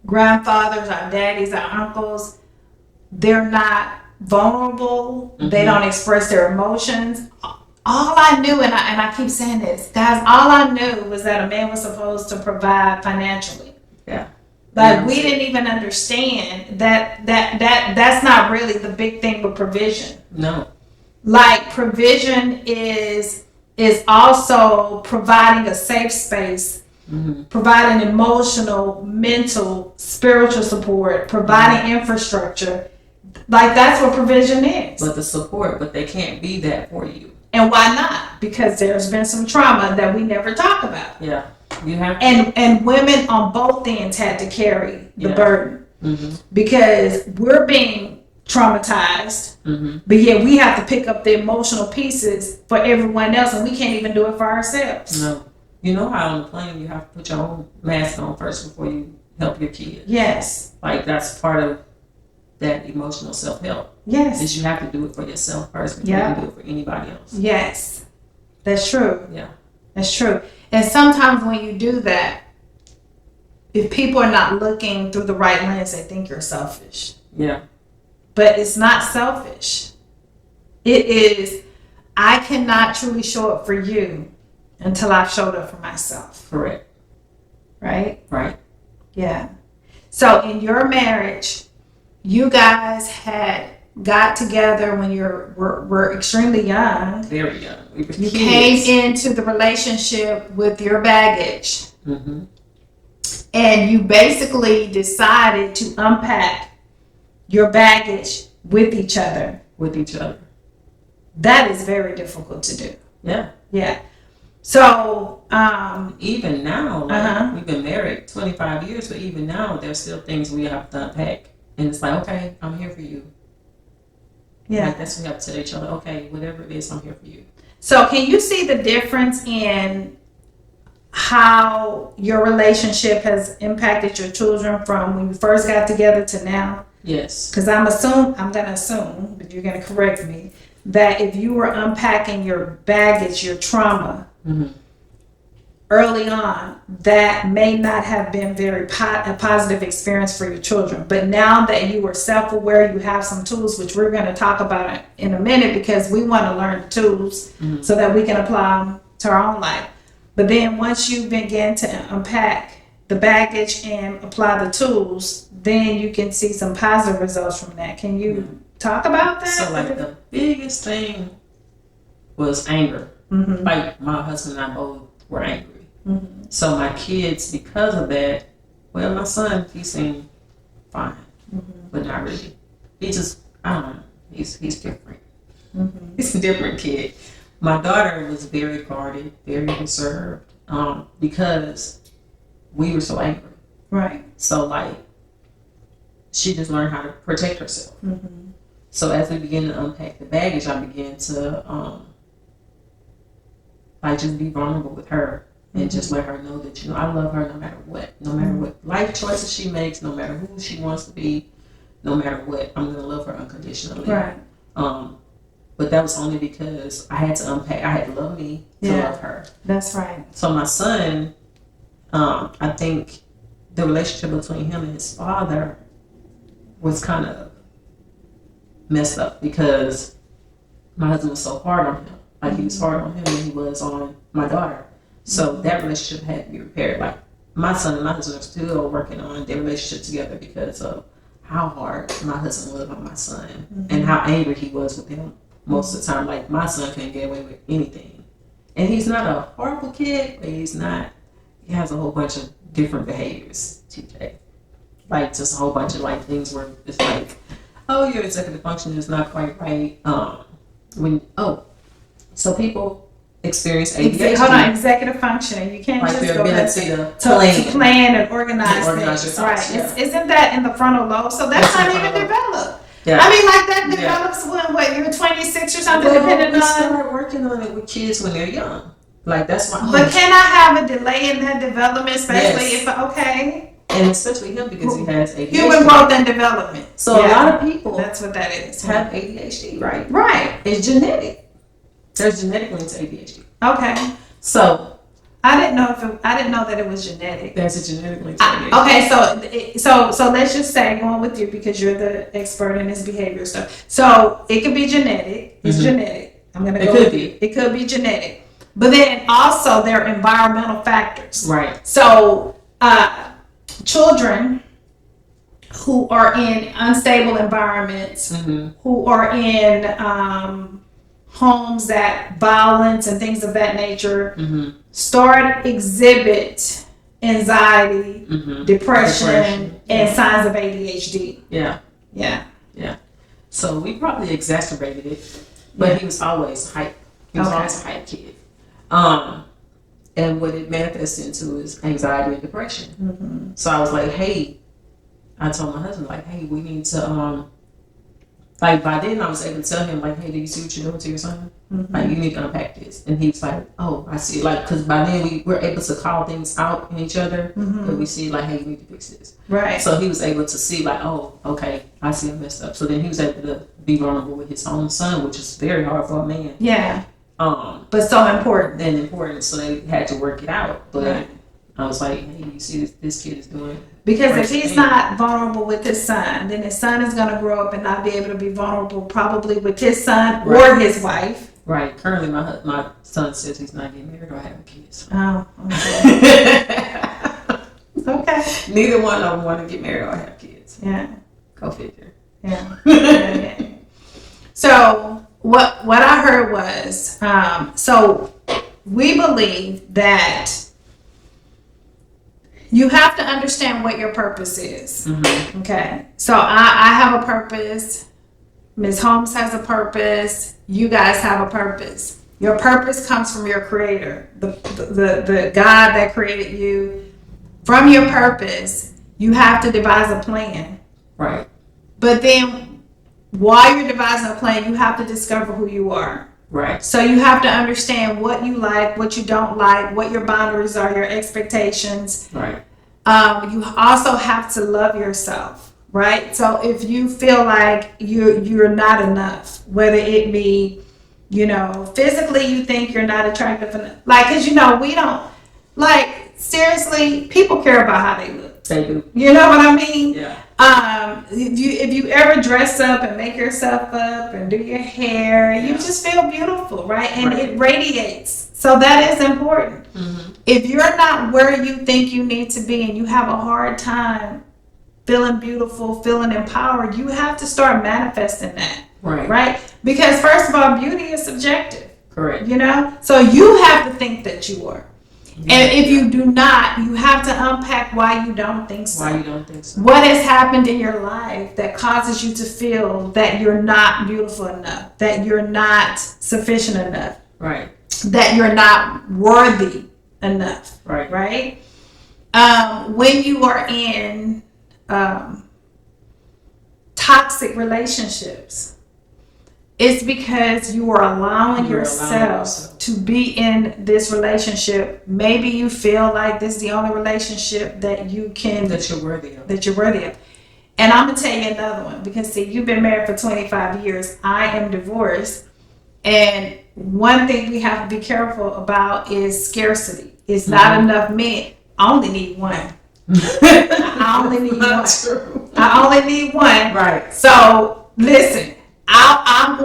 A: grandfathers, our daddies, our uncles, they're not vulnerable. They don't express their emotions. All I knew, and I keep saying this, guys, all I knew was that a man was supposed to provide financially.
B: Yeah.
A: Like we didn't even understand that's not really the big thing with provision.
B: No.
A: Like provision is also providing a safe space, providing emotional, mental, spiritual support, providing infrastructure. Like that's what provision is.
B: But the support, but they can't be that for you.
A: And why not? Because there's been some trauma that we never talk about.
B: Yeah. You have to.
A: And women on both ends had to carry the burden. Because we're being traumatized, but yet we have to pick up the emotional pieces for everyone else, and we can't even do it for ourselves.
B: No. You know how on the plane you have to put your own mask on first before you help your kids.
A: Yes.
B: Like that's part of that emotional self-help.
A: Yes.
B: Is you have to do it for yourself first before you can do it for anybody else.
A: Yes. That's true.
B: Yeah.
A: That's true. And sometimes when you do that, if people are not looking through the right lens, they think you're selfish.
B: Yeah.
A: But it's not selfish. It is, I cannot truly show up for you until I've showed up for myself.
B: Correct.
A: Right?
B: Right.
A: Yeah. So in your marriage, you guys had got together when you were extremely young.
B: Very young. We were
A: You
B: kids.
A: came into the relationship with your baggage. And you basically decided to unpack your baggage with each other.
B: With each other.
A: That is very difficult to do.
B: Yeah.
A: Yeah. So,
B: even now, like, we've been married 25 years, but even now, there's still things we have to unpack. And it's like, okay, I'm here for you.
A: yeah.
B: Like, that's what we have to tell each other. Okay, whatever it is, I'm here for you.
A: So can you see the difference in how your relationship has impacted your children from when you first got together to now?
B: Yes.
A: Because I'm going to assume, but you're going to correct me, that if you were unpacking your baggage, your trauma, early on that may not have been a positive experience for your children. But now that you are self-aware, you have some tools, which we're going to talk about in a minute, because we want to learn the tools so that we can apply them to our own life. But then once you begin to unpack the baggage and apply the tools, then you can see some positive results from that. Can you talk about that?
B: So like the biggest thing was anger. Like my husband and I both were angry. So my kids, because of that, well, my son, he seemed fine, but not really. He just, I don't know, he's different. He's a different kid. My daughter was very guarded, very reserved, because we were so angry.
A: Right.
B: So like, she just learned how to protect herself. So as we began to unpack the baggage, I began to like just be vulnerable with her and just let her know that, you know, I love her no matter what life choices she makes, no matter who she wants to be, no matter what, I'm gonna love her unconditionally.
A: Right.
B: But that was only because I had to unpack. I had to love me to love her.
A: That's right.
B: So my son, I think the relationship between him and his father was kind of messed up because my husband was so hard on him. Like he was hard on him than he was on my daughter. So that relationship had to be repaired. Like my son and my husband are still working on their relationship together because of how hard my husband was on my son and how angry he was with him most of the time. Like my son couldn't get away with anything. And he's not a horrible kid, but he's not, he has a whole bunch of different behaviors, TJ. Like just a whole bunch of like things where it's like, oh, your executive function is not quite right. So people experience ADHD.
A: Hold on, executive functioning. You can't
B: like
A: just
B: their
A: go back
B: ability
A: to plan and organize things.
B: your
A: Right.
B: thoughts, yeah.
A: Isn't that in the frontal lobe? So that's not even developed.
B: Yeah.
A: I mean, like that develops when what, you're 26 or something,
B: Well,
A: depending
B: we
A: on.
B: start working on it with kids when they're young. Like that's why.
A: But can I have a delay in that development, especially
B: Yes.
A: if okay?
B: And especially him because he has ADHD.
A: Human growth and development.
B: So a lot of people
A: that's what that is.
B: have ADHD, right?
A: Right.
B: It's genetic. There's genetic links to ADHD.
A: Okay.
B: So
A: I didn't know that it was genetic.
B: there's a genetic link to ADHD.
A: Okay, so let's just say, going with you because you're the expert in this behavior stuff. So it could be genetic. It's genetic. I'm gonna go with you. It could be genetic, but then also there are environmental factors.
B: Right.
A: So children who are in unstable environments, who are in homes that violence and things of that nature exhibit anxiety, depression, and signs of ADHD.
B: Yeah. So we probably exacerbated it, but he was always hype. He was always a hype kid. And what it manifests into is anxiety and depression. So I was like, hey, I told my husband, like, hey, we need to, like by then I was able to tell him, like, hey, do you see what you're doing to your son? Like, you need to unpack this. And he was like, oh, I see. Like, because by then we were able to call things out in each other. But we see, like, hey, you need to fix this.
A: Right.
B: So he was able to see, like, oh, okay, I see I messed up. So then he was able to be vulnerable with his own son, which is very hard for a man.
A: Yeah.
B: But
A: so important.
B: And important. So they had to work it out. But I was like, hey, you see this kid is doing.
A: Because if he's not vulnerable with his son, then his son is going to grow up and not be able to be vulnerable probably with his son or his wife.
B: Right. Currently, my son says he's not getting married or having kids.
A: Oh, okay. Okay.
B: Neither one of them want to get married or have kids.
A: Yeah.
B: Go figure.
A: Yeah. So what I heard was, so we believe that you have to understand what your purpose is. Okay. So I have a purpose. Ms. Holmes has a purpose. You guys have a purpose. Your purpose comes from your creator, the God that created you. From your purpose, you have to devise a plan.
B: Right.
A: But then while you're devising a plan, you have to discover who you are.
B: Right.
A: So you have to understand what you like, what you don't like, what your boundaries are, your expectations.
B: Right.
A: You also have to love yourself, right? So if you feel like you're not enough, whether it be, physically you think you're not attractive enough, like, because we don't, Like, seriously, people care about how they look.
B: They do.
A: You know what I mean?
B: Yeah.
A: If you ever dress up and make yourself up and do your hair, you just feel beautiful, right? And it radiates. So that is important. If you're not where you think you need to be and you have a hard time feeling beautiful, feeling empowered, you have to start manifesting that. Right? Because first of all, beauty is subjective.
B: Correct.
A: You know? So you have to think that you are. And if you do not, you have to unpack why you don't think so.
B: Why you don't think so.
A: What has happened in your life that causes you to feel that you're not beautiful enough, that you're not sufficient enough,
B: Right.
A: that you're not worthy enough,
B: right?
A: When you are in toxic relationships, it's because you are allowing yourself to be in this relationship. Maybe you feel like this is the only relationship that you can...
B: That you're worthy of.
A: That you're worthy of. And I'm going to tell you another one. Because, see, you've been married for 25 years. I am divorced. And one thing we have to be careful about is scarcity. It's not enough men. I only need one. I only need one.
B: True.
A: I only need one.
B: Right.
A: So, listen. I'm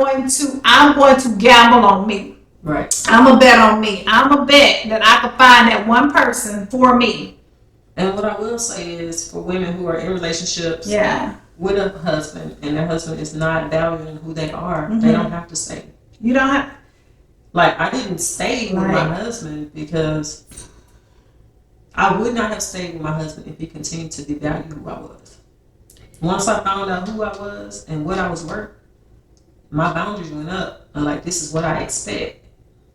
A: going to gamble on me.
B: Right.
A: I'm gonna bet on me. I'm gonna bet that I can find that one person for me.
B: And what I will say is, for women who are in relationships with a husband and their husband is not valuing who they are, they don't have to stay.
A: You don't have.
B: Like, I didn't stay with my husband because I would not have stayed with my husband if he continued to devalue who I was. Once I found out who I was and what I was worth, my boundaries went up. I'm like, this is what I expect.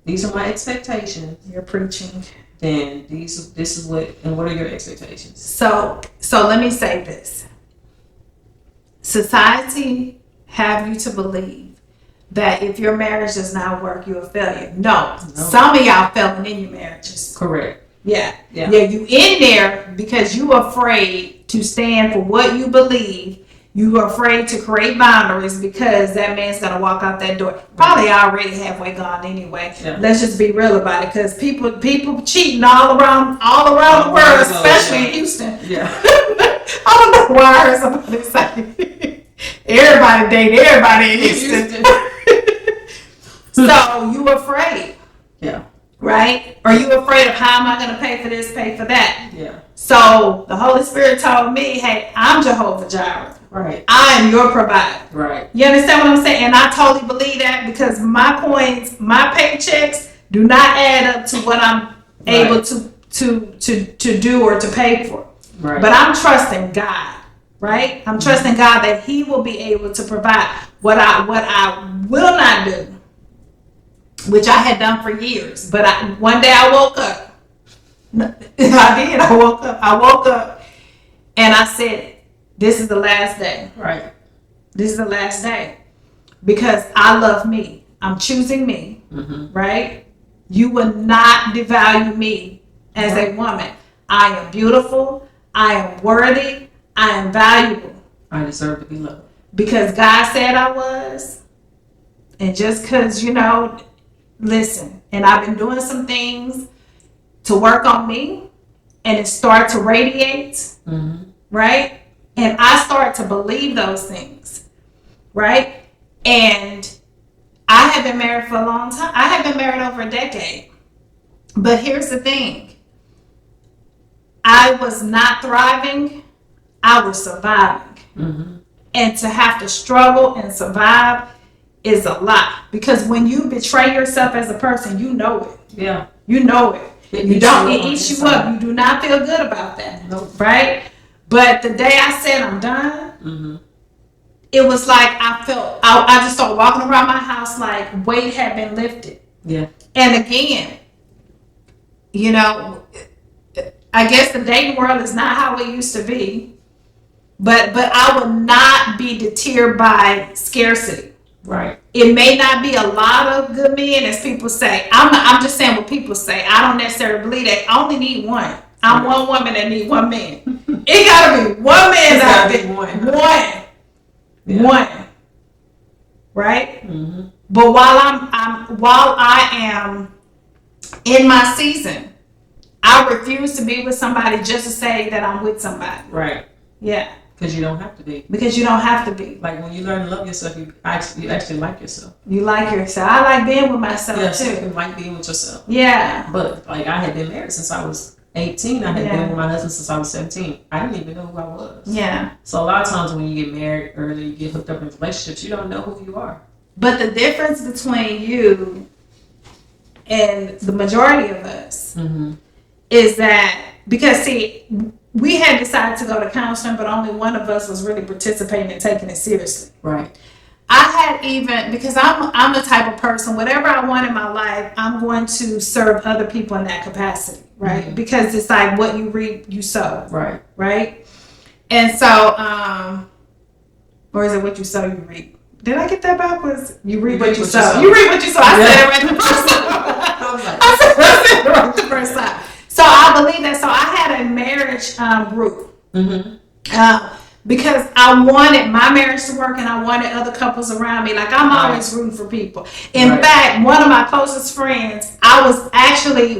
B: These are my expectations.
A: You're preaching.
B: Then this is what are your expectations?
A: So let me say this. Society have you to believe that if your marriage does not work, you're a failure. No. Some of y'all failing in your marriages.
B: Correct.
A: Yeah. You in there because you are afraid to stand for what you believe. You are afraid to create boundaries because that man's gonna walk out that door. Probably already halfway gone anyway. Yeah. Let's just be real about it, because people cheating all around the world, especially in Houston. Yeah. I don't know why I heard somebody say everybody date everybody in Houston. So you afraid. Yeah. Right? Are you afraid of how am I gonna pay for this, pay for that? Yeah. So the Holy Spirit told me, hey, I'm Jehovah Jireh. Right. I am your provider. Right. You understand what I'm saying? And I totally believe that, because my coins, my paychecks do not add up to what I'm able to do or to pay for. Right. But I'm trusting God. Right? I'm trusting God that He will be able to provide what I will not do, which I had done for years. But one day I woke up. I woke up and I said, this is the last day. Right. This is the last day. Because I love me. I'm choosing me. Mm-hmm. Right? You will not devalue me as a woman. I am beautiful. I am worthy. I am valuable.
B: I deserve to be loved.
A: Because God said I was. And just because, listen, and I've been doing some things to work on me, and it started to radiate. Mm-hmm. Right? And I start to believe those things, right? And I have been married for a long time. I have been married over a decade. But here's the thing. I was not thriving. I was surviving. Mm-hmm. And to have to struggle and survive is a lot. Because when you betray yourself as a person, you know it. Yeah. You know it. It eats you up. You do not feel good about that. Nope. Right? But the day I said I'm done, it was like I just started walking around my house like weight had been lifted. Yeah. And again, I guess the dating world is not how it used to be. But I will not be deterred by scarcity. Right. It may not be a lot of good men, as people say. I'm just saying what people say. I don't necessarily believe that. I only need one. I'm one woman that need one man. It gotta be one man out there. One. Yeah. One. Right? Mm-hmm. But while I am in my season, I refuse to be with somebody just to say that I'm with somebody.
B: Right.
A: Yeah.
B: Because you don't have to be.
A: Because you don't have to be.
B: Like when you learn to love yourself, you actually like yourself.
A: You like yourself. I like being with myself too.
B: You like being with yourself.
A: Yeah.
B: But like I had been married since I was 18. I had been with my husband since I was 17. I didn't even know who I was.
A: Yeah.
B: So a lot of times when you get married early, you get hooked up in relationships, you don't know who you are.
A: But the difference between you and the majority of us is that, because see, we had decided to go to counseling, but only one of us was really participating and taking it seriously.
B: Right.
A: I had even, because I'm the type of person, whatever I want in my life, I'm going to serve other people in that capacity, right? Mm-hmm. Because it's like what you reap, you sow.
B: Right.
A: Right? And so, or is it what you sow, you reap? Did I get that backwards? You reap what you sow. You reap what you sow. I said it right the first time. I said it right the first time. So I believe that. So I had a marriage group. Because I wanted my marriage to work and I wanted other couples around me. Like, I'm always rooting for people. In fact, one of my closest friends,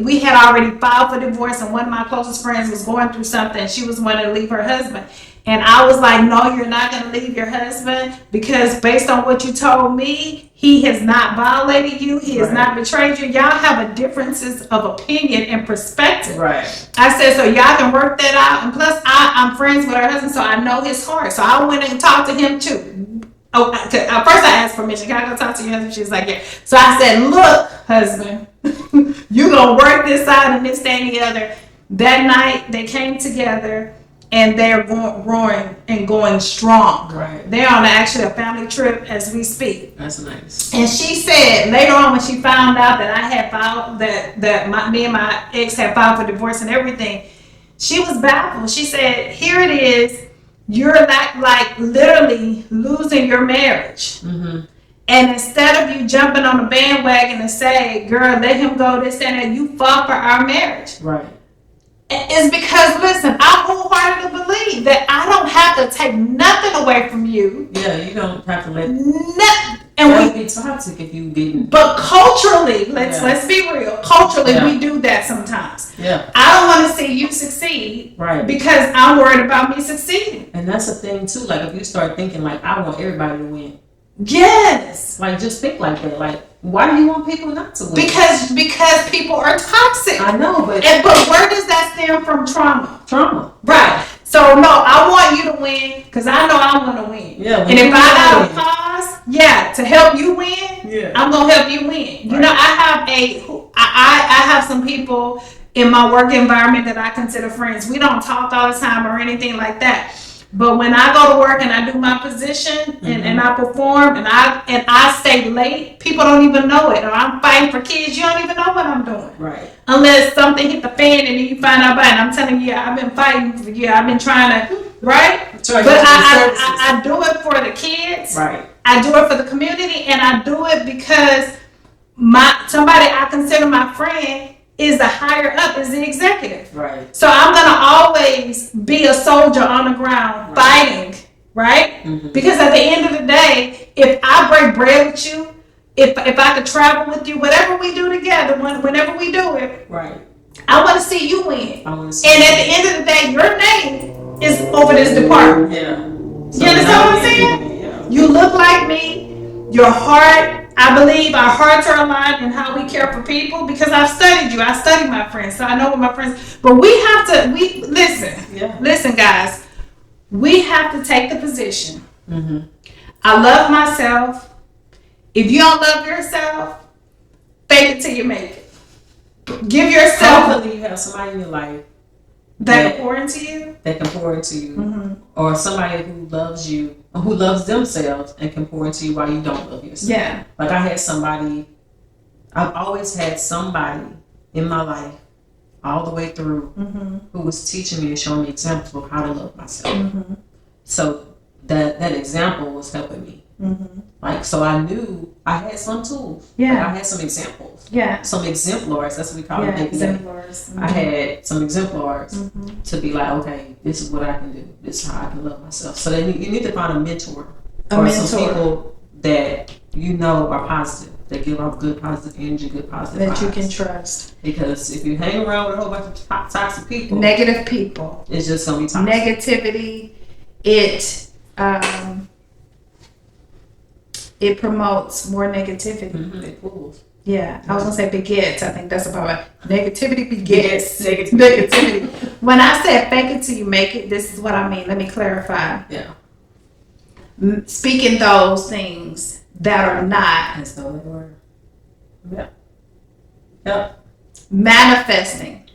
A: we had already filed for divorce, and one of my closest friends was going through something. She was wanting to leave her husband. And I was like, no, you're not going to leave your husband, because based on what you told me, he has not violated you. He has not betrayed you. Y'all have a differences of opinion and perspective. Right. I said, so y'all can work that out. And plus, I'm friends with her husband, so I know his heart. So I went and talked to him too. Oh, first I asked permission. Can I go talk to your husband? She was like, yeah. So I said, look, husband, you going to work this out and this, that, and the other. That night, they came together. And they're roaring and going strong. Right. They're on actually a family trip as we speak.
B: That's nice.
A: And she said later on, when she found out that I had filed, me and my ex had filed for divorce and everything, she was baffled. She said, here it is, you're like literally losing your marriage. Mm-hmm. And instead of you jumping on the bandwagon and say, girl, let him go, this, that, and you fought for our marriage. Right. It's because, listen, I wholeheartedly believe that I don't have to take nothing away from you.
B: Yeah, you don't have to let
A: nothing. And
B: that would be toxic if you didn't.
A: But culturally, let's be real. Culturally, we do that sometimes. Yeah. I don't want to see you succeed. Right. Because I'm worried about me succeeding.
B: And that's the thing too. Like if you start thinking like I want everybody to win.
A: Yes.
B: Like just think like that. Like why do you want people not to win?
A: Because people are toxic.
B: I know, but
A: where does that stem from? Trauma. Right. So no, I want you to win because I know I want to win. Yeah. And if I got a cause, to help you win, I'm gonna help you win. Right. You know, I have some people in my work environment that I consider friends. We don't talk all the time or anything like that. But when I go to work and I do my position and I perform and I stay late, people don't even know it. Or I'm fighting for kids, you don't even know what I'm doing. Right. Unless something hit the fan and then you find out about it. And I'm telling you, I've been fighting for you. I've been trying to, right? But I do it for the kids. Right. I do it for the community, and I do it because somebody I consider my friend is the higher up, is the executive. Right. So I'm going to always be a soldier on the ground fighting, right? Mm-hmm. Because at the end of the day, if I break bread with you, if I could travel with you, whatever we do together, whenever we do it, right? I want to see you win. And at the end of the day, your name is over this department. Yeah. So you understand what I'm saying? Yeah. You look like me, your heart. I believe our hearts are aligned in how we care for people because I've studied you. I studied my friends, so I know what my friends. But listen, guys. We have to take the position. Mm-hmm. I love myself. If you don't love yourself, fake it till you make it. Give yourself.
B: Hopefully, you have somebody in your life
A: that can pour into you.
B: Mm-hmm. Or somebody who loves you. Who loves themselves and can pour into you while you don't love yourself. Yeah. Like I've always had somebody in my life all the way through who was teaching me and showing me examples of how to love myself. Mm-hmm. So that example was helping me. Mm-hmm. Like, so I knew I had some tools. Yeah. Like I had some examples. Yeah. Some exemplars. That's what we call it. Exemplars. Mm-hmm. I had some exemplars to be like, okay, this is what I can do. This is how I can love myself. So then you need to find a mentor. Some people that you know are positive. They give off good positive energy, good positive
A: That you
B: vibes.
A: can trust.
B: Because if you hang around with a whole bunch of toxic people,
A: Negative people.
B: it's just gonna be toxic.
A: Negativity. It promotes more negativity.
B: Mm-hmm. It pulls.
A: Yeah, I was gonna say begets. I think that's about it. Negativity begets
B: Negativity.
A: negativity. When I said fake it till you make it, this is what I mean. Let me clarify.
B: Yeah.
A: Speaking those things that are not.
B: As though they were. Yeah. Yep.
A: Manifesting.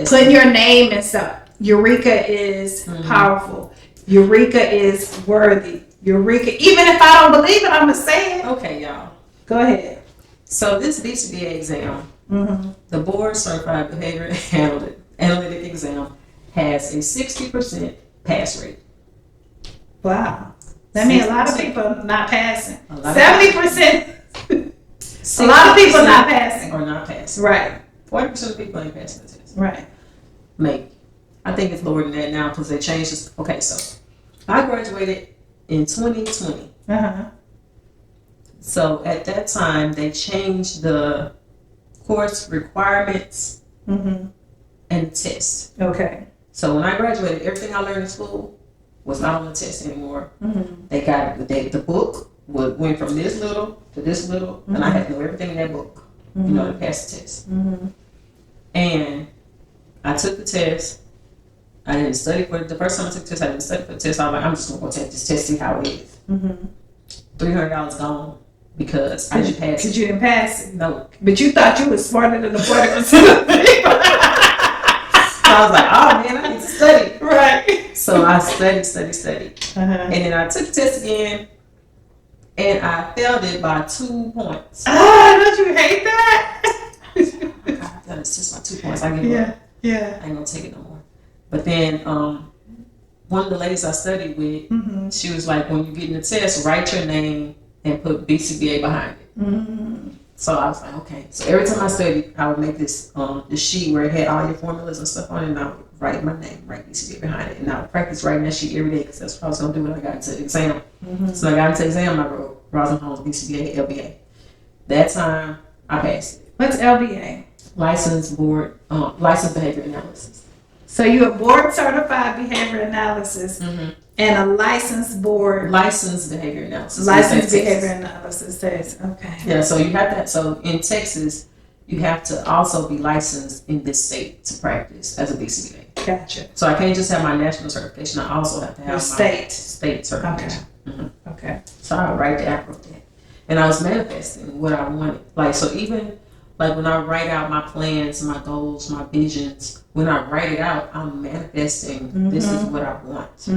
A: Putting your name in stuff. Eureka is powerful. Eureka is worthy. Eureka. Even if I don't believe it, I'm gonna say it.
B: Okay, y'all.
A: Go ahead.
B: So this BCBA exam, the board certified behavior analytic exam, has a 60% pass rate.
A: Wow. That means a lot of people not passing. 70%. A
B: 60%
A: lot of people not passing.
B: Or not passing.
A: Right.
B: 40% of people ain't passing the test.
A: Right.
B: Maybe. I think it's lower than that now because they changed this. Okay, so I graduated in 2020. So at that time, they changed the course requirements and tests.
A: Okay.
B: So when I graduated, everything I learned in school was not on the test anymore. They got the book went from this little to this little, and I had to know everything in that book, you know, to pass the test. And I took the test. I didn't study for it. The first time I took the test, I didn't study for the test. I was like, I'm just gonna go take this test, see how it is. $300 gone because I didn't pass it.
A: Because you didn't pass it.
B: No.
A: But you thought you was smarter than the 40% of people.
B: So I was like, oh man, I need to study.
A: Right.
B: So I studied. And then I took the test again, and I failed it by 2 points.
A: Don't you hate that?
B: God, it's just my 2 points. I give up.
A: Yeah.
B: I ain't gonna take it no more. But then one of the ladies I studied with, she was like, when you get in the test, write your name and put BCBA behind it. So I was like, okay. So every time I studied, I would make this sheet where it had all your formulas and stuff on it, and I would write my name, write BCBA behind it, and I would practice writing that sheet every day because that's what I was gonna do when I got into the exam. So I got into the exam, I wrote Rosalyn Holmes BCBA LBA. That time I passed it.
A: What's LBA?
B: Licensed behavior analysis.
A: So you're a board certified behavior analysis and a licensed board.
B: Licensed behavior analysis.
A: Licensed behavior analysis says, okay.
B: Yeah, so you have that. So in Texas, you have to also be licensed in this state to practice as a BCBA.
A: Gotcha.
B: So I can't just have my national certification. I also have to have my
A: state
B: certification.
A: Okay.
B: So I write that, and I was manifesting what I wanted. Like, so even like when I write out my plans, my goals, my visions, when I write it out, I'm manifesting this is what I want.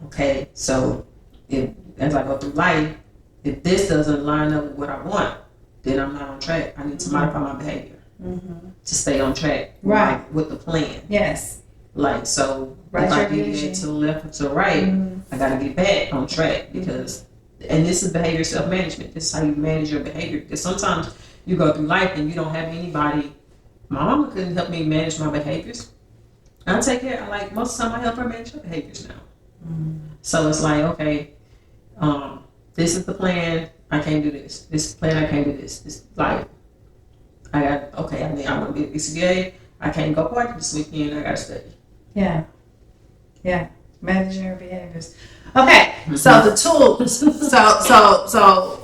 B: Okay, so as I go through life, if this doesn't line up with what I want, then I'm not on track. I need to modify my behavior to stay on track with the plan.
A: Yes.
B: Like, so if I deviate to the left or to the right, I got to get back on track because, and this is behavior self-management. This is how you manage your behavior. Because sometimes you go through life and you don't have anybody. My mama couldn't help me manage my behaviors. I take care. Like most of the time, I help her manage her behaviors now. So it's like, okay, this is the plan. I can't do this. This is the plan. I can't do this. It's like, I want to be a BCBA. I can't go party this weekend. I got to study.
A: Yeah. Managing your behaviors. Okay. So the tools. So.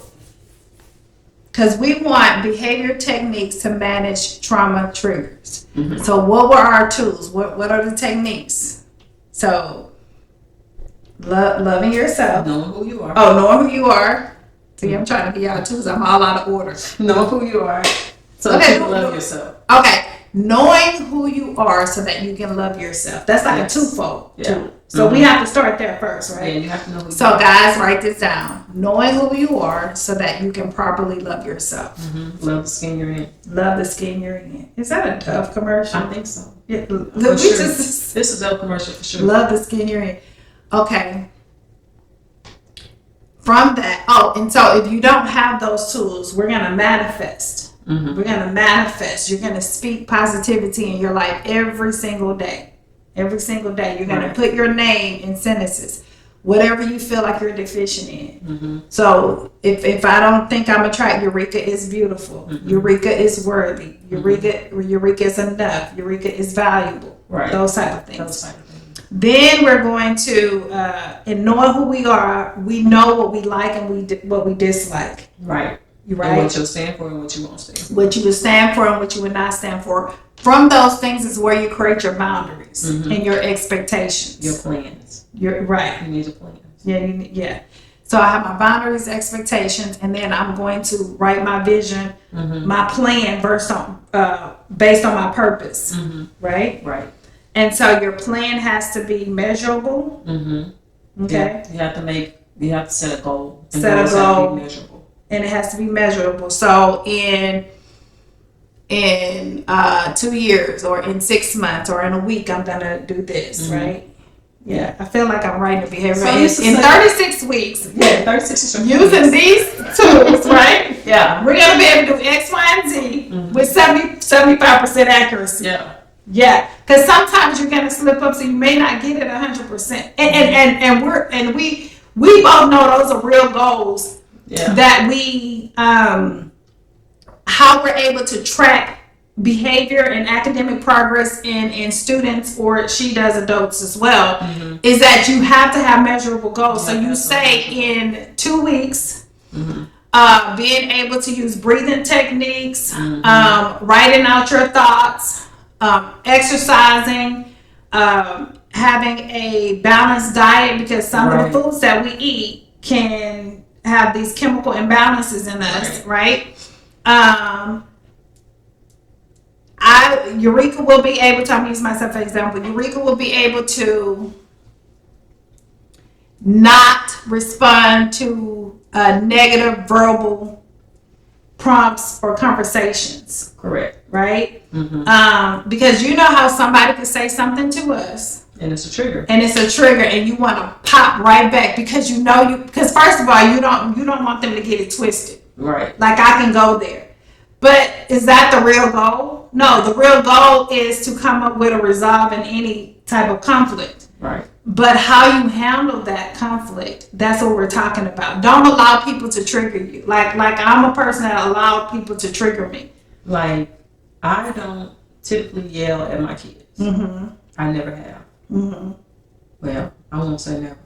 A: Because we want behavior techniques to manage trauma triggers. So what were our tools? What are the techniques? So loving yourself.
B: Knowing who you are.
A: Oh, knowing who you are. See, I'm trying to be out tools. I'm all out of order.
B: Know who you are. So that you can love yourself.
A: Okay. Knowing who you are so that you can love yourself. That's like a twofold.
B: Yeah.
A: So we have to start there first, right?
B: Yeah, you have to know who you
A: So
B: are.
A: guys, write this down. Knowing who you are so that you can properly love yourself.
B: Love the skin you're in.
A: Love the skin you're in. Is that a Dove commercial?
B: I think so.
A: Yeah,
B: For
A: we
B: sure.
A: just
B: This is a commercial for sure.
A: love the skin you're in. Okay. From that, and so if you don't have those tools, we're gonna manifest. We're gonna manifest. You're gonna speak positivity in your life every single day. Every single day, you're gonna put your name in sentences. whatever you feel like you're deficient in. So if I don't think I'm attracted, Eureka is beautiful. Eureka is worthy. Eureka is enough. Eureka is valuable.
B: Right.
A: Those type of things. Then we're going to, in knowing who we are, we know what we like and what we dislike.
B: Right.
A: Right.
B: And what you'll stand for and what you won't stand for.
A: What you would stand for and what you would not stand for. From those things is where you create your boundaries and your expectations.
B: Your plans.
A: You're right.
B: You need your plans.
A: Yeah. So I have my boundaries, expectations, and then I'm going to write my vision, my plan based on my purpose. Right.
B: Right.
A: And so your plan has to be measurable. Okay.
B: Yeah, you have to set a goal. And
A: Set a
B: goals have to
A: goal.
B: be measurable.
A: And it has to be measurable. So in 2 years or in 6 months or in a week, I'm gonna do this, right? Yeah, I feel like I'm writing a behavior in 36 weeks.
B: Yeah, 36 is
A: using these tools, right?
B: Yeah,
A: we're gonna be able to do X, Y, and Z with 75% accuracy. Yeah, because sometimes you're gonna slip up, so you may not get it 100%. And we both know those are real goals.
B: Yeah.
A: That we how we're able to track behavior and academic progress in students, or she does adults as well, is that you have to have measurable goals. So you say in 2 weeks, being able to use breathing techniques, writing out your thoughts, exercising, having a balanced diet, because some of the foods that we eat can have these chemical imbalances in us, right? Eureka will be able to, I'm using myself as an example, Eureka will be able to not respond to negative verbal prompts or conversations.
B: Correct.
A: Right? Because you know how somebody could say something to us.
B: And it's a trigger.
A: And you want to pop right back because because first of all, you don't want them to get it twisted.
B: Right.
A: Like I can go there. But is that the real goal? No, the real goal is to come up with a resolve in any type of conflict.
B: Right.
A: But how you handle that conflict, that's what we're talking about. Don't allow people to trigger you. Like I'm a person that allowed people to trigger me.
B: Like, I don't typically yell at my kids. I never have. Well, I won't say never.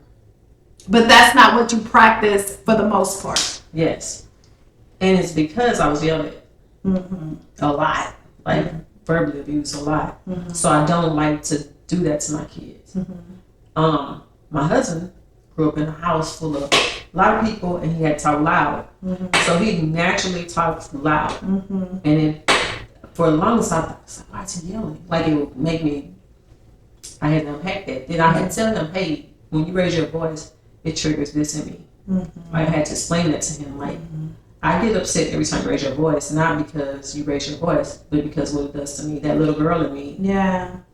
A: But that's not what you practice for the most part.
B: Yes. And it's because I was yelled at a lot. Like, verbally abused a lot. So I don't like to do that to my kids. My husband grew up in a house full of a lot of people, and he had to talk loud. So he naturally talks loud. And then for the longest time, I was like, why is he yelling? Like, it would make me, I had to unpack that. Then I had to tell him, hey, when you raise your voice, it triggers this in me. I had to explain that to him. Like, I get upset every time you raise your voice, not because you raise your voice, but because what it does to me. That little girl in me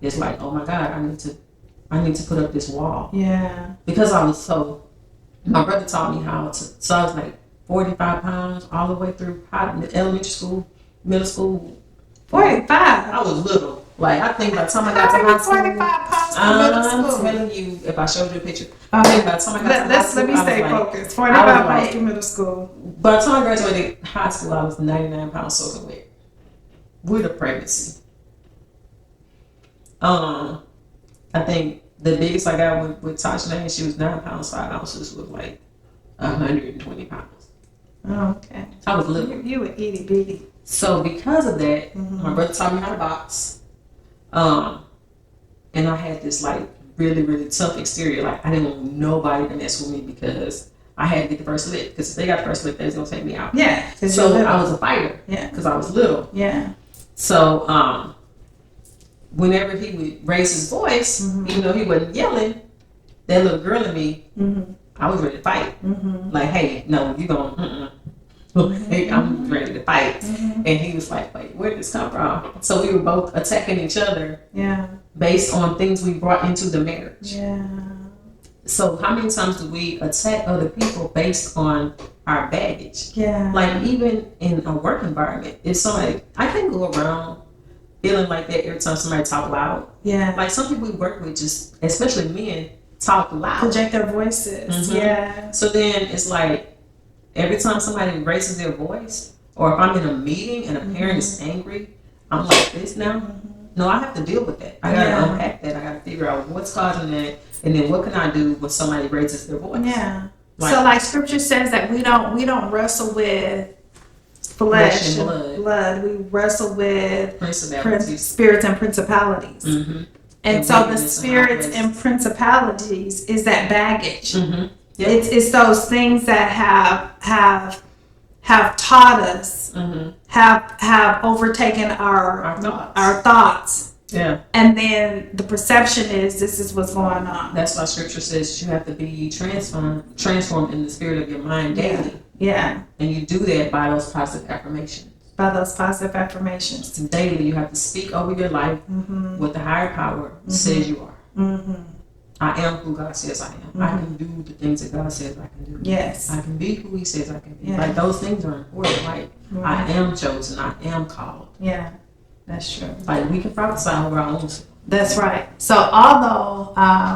B: is like, oh my God, I need to put up this wall. Yeah. Because my brother taught me how to, so I was like 45 pounds all the way through elementary school, middle school.
A: 45?
B: I was little. Like, I think by the time I got to high school.
A: 45 pounds from middle school?
B: I'm telling you, if I showed you a picture, I think by the time I got to high school,
A: let me stay focused. 45 pounds to middle school.
B: By the time I graduated high school, I was 99 pounds soaking wet. With a pregnancy. I think the biggest I got with Tasha, she was 9 pounds 5 ounces, was like 120 pounds.
A: Oh, okay.
B: I was little.
A: You were itty bitty.
B: So because of that, my brother taught me how to box. And I had this like really, really tough exterior. Like, I didn't want nobody to mess with me because I had to get the first lick. Because if they got the first lick, they was gonna take me out.
A: Yeah.
B: So I was a fighter. Yeah. Because I was little.
A: Yeah.
B: So whenever he would raise his voice, even though he wasn't yelling, that little girl in me, I was ready to fight. Like, hey, no, you gonna. Hey, I'm ready to fight. And he was like, wait, where did this come from? So we were both attacking each other based on things we brought into the marriage. Yeah. So how many times do we attack other people based on our baggage? Yeah. Like, even in a work environment, if somebody, I can go around feeling like that every time somebody talk loud. Yeah. Like, some people we work with, just, especially men, talk loud.
A: Project their voices.
B: Mhm.
A: Yeah.
B: So then it's like every time somebody raises their voice, or if I'm in a meeting and a parent is angry, I'm like this now. No, I have to deal with that. I gotta unpack that. I gotta figure out what's causing that, and then what can I do when somebody raises their voice.
A: Yeah. So like scripture says that we don't wrestle with flesh and blood. We wrestle with spirits and principalities.
B: Mm-hmm.
A: And so the spirits and principalities is that baggage.
B: Mm-hmm. Yep.
A: It's those things that have taught us, have overtaken our thoughts.
B: Yeah.
A: And then the perception is this is what's going on.
B: That's why scripture says you have to be transformed in the spirit of your mind daily.
A: Yeah.
B: And you do that by those positive affirmations.
A: By those positive affirmations.
B: Daily, you have to speak over your life what the higher power says you are. Mm-hmm. I am who God says I am. Mm-hmm. I can do the things that God says I can do.
A: Yes.
B: I can be who He says I can be. Yeah. Like those things are important. Like I am chosen. I am called.
A: Yeah, that's true.
B: Like we can prophesy over our own self.
A: That's right. So although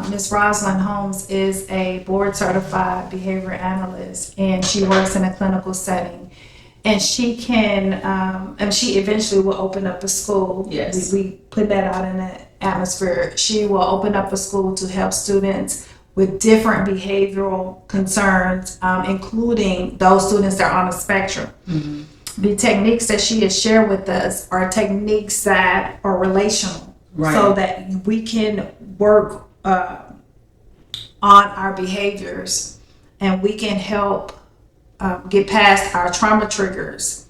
A: Ms. Rosalyn Holmes is a board certified behavior analyst and she works in a clinical setting, and she can, and she eventually will open up a school.
B: Yes.
A: We put that out in the atmosphere. She will open up a school to help students with different behavioral concerns, including those students that are on the spectrum. Mm-hmm. The techniques that she has shared with us are techniques that are relational. Right. So that we can work on our behaviors and we can help get past our trauma triggers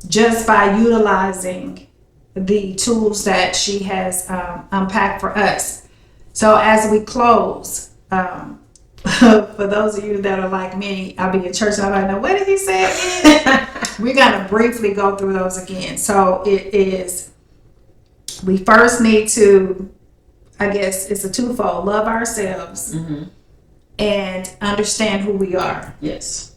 A: just by utilizing the tools that she has unpacked for us. So as we close, for those of you that are like me, I'll be in church and I'm like, no, what did he say again? We're going to briefly go through those again. So it is, we first need to, I guess it's a twofold, love ourselves and understand who we are.
B: Yes.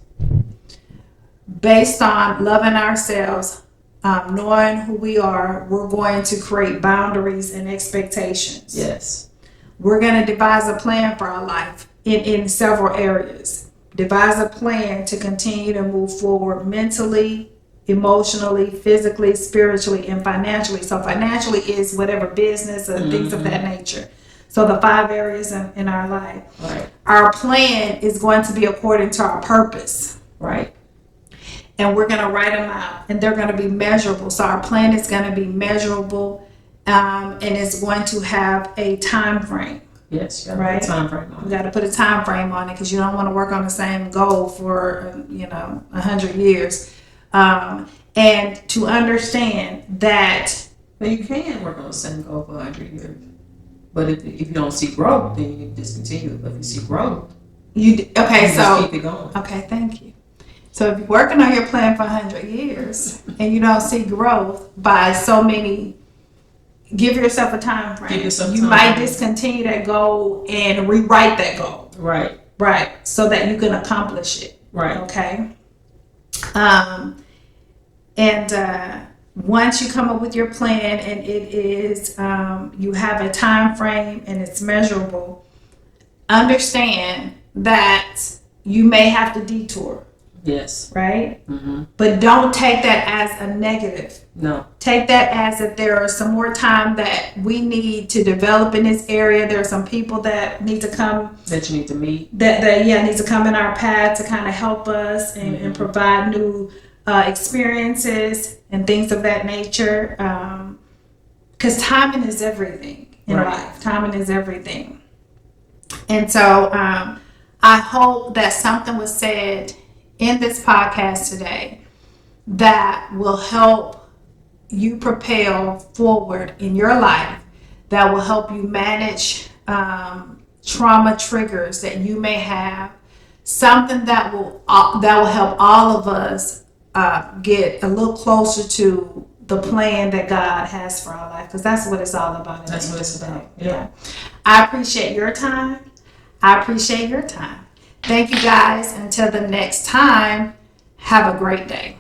A: Based on loving ourselves, knowing who we are, we're going to create boundaries and expectations.
B: Yes.
A: We're going to devise a plan for our life in several areas. Devise a plan to continue to move forward mentally, emotionally, physically, spiritually, and financially. So financially is whatever business or things of that nature. So the 5 areas in our life.
B: Right.
A: Our plan is going to be according to our purpose.
B: Right.
A: And we're going to write them out and they're going to be measurable. So our plan is going to be measurable and it's going to have a time frame.
B: Yes, you got to put a time frame on it.
A: You got to put a time frame on it because you don't want to work on the same goal for 100 years. And to understand that,
B: well, you can work on the same goal for 100 years, but if you don't see growth, then you can discontinue it. But if you see growth,
A: you
B: just keep it going.
A: Okay, thank you. So if you're working on your plan for 100 years and you don't see growth by so many, give yourself a time frame. You might discontinue that goal and rewrite that goal.
B: Right.
A: Right. So that you can accomplish it.
B: Right.
A: Okay. And once you come up with your plan and it is, you have a time frame and it's measurable, understand that you may have to detour.
B: Yes.
A: Right? But don't take that as a negative.
B: No.
A: Take that as that there is some more time that we need to develop in this area. There are some people that need to come.
B: That you need to meet.
A: That need to come in our path to kind of help us and provide new experiences and things of that nature. Because timing is everything in life. Timing is everything. And so I hope that something was said in this podcast today that will help you propel forward in your life, that will help you manage trauma triggers that you may have, something that will help all of us get a little closer to the plan that God has for our life, because that's what it's all about.
B: That's what it's about.
A: Yeah. I appreciate your time. I appreciate your time. Thank you guys. Until the next time, have a great day.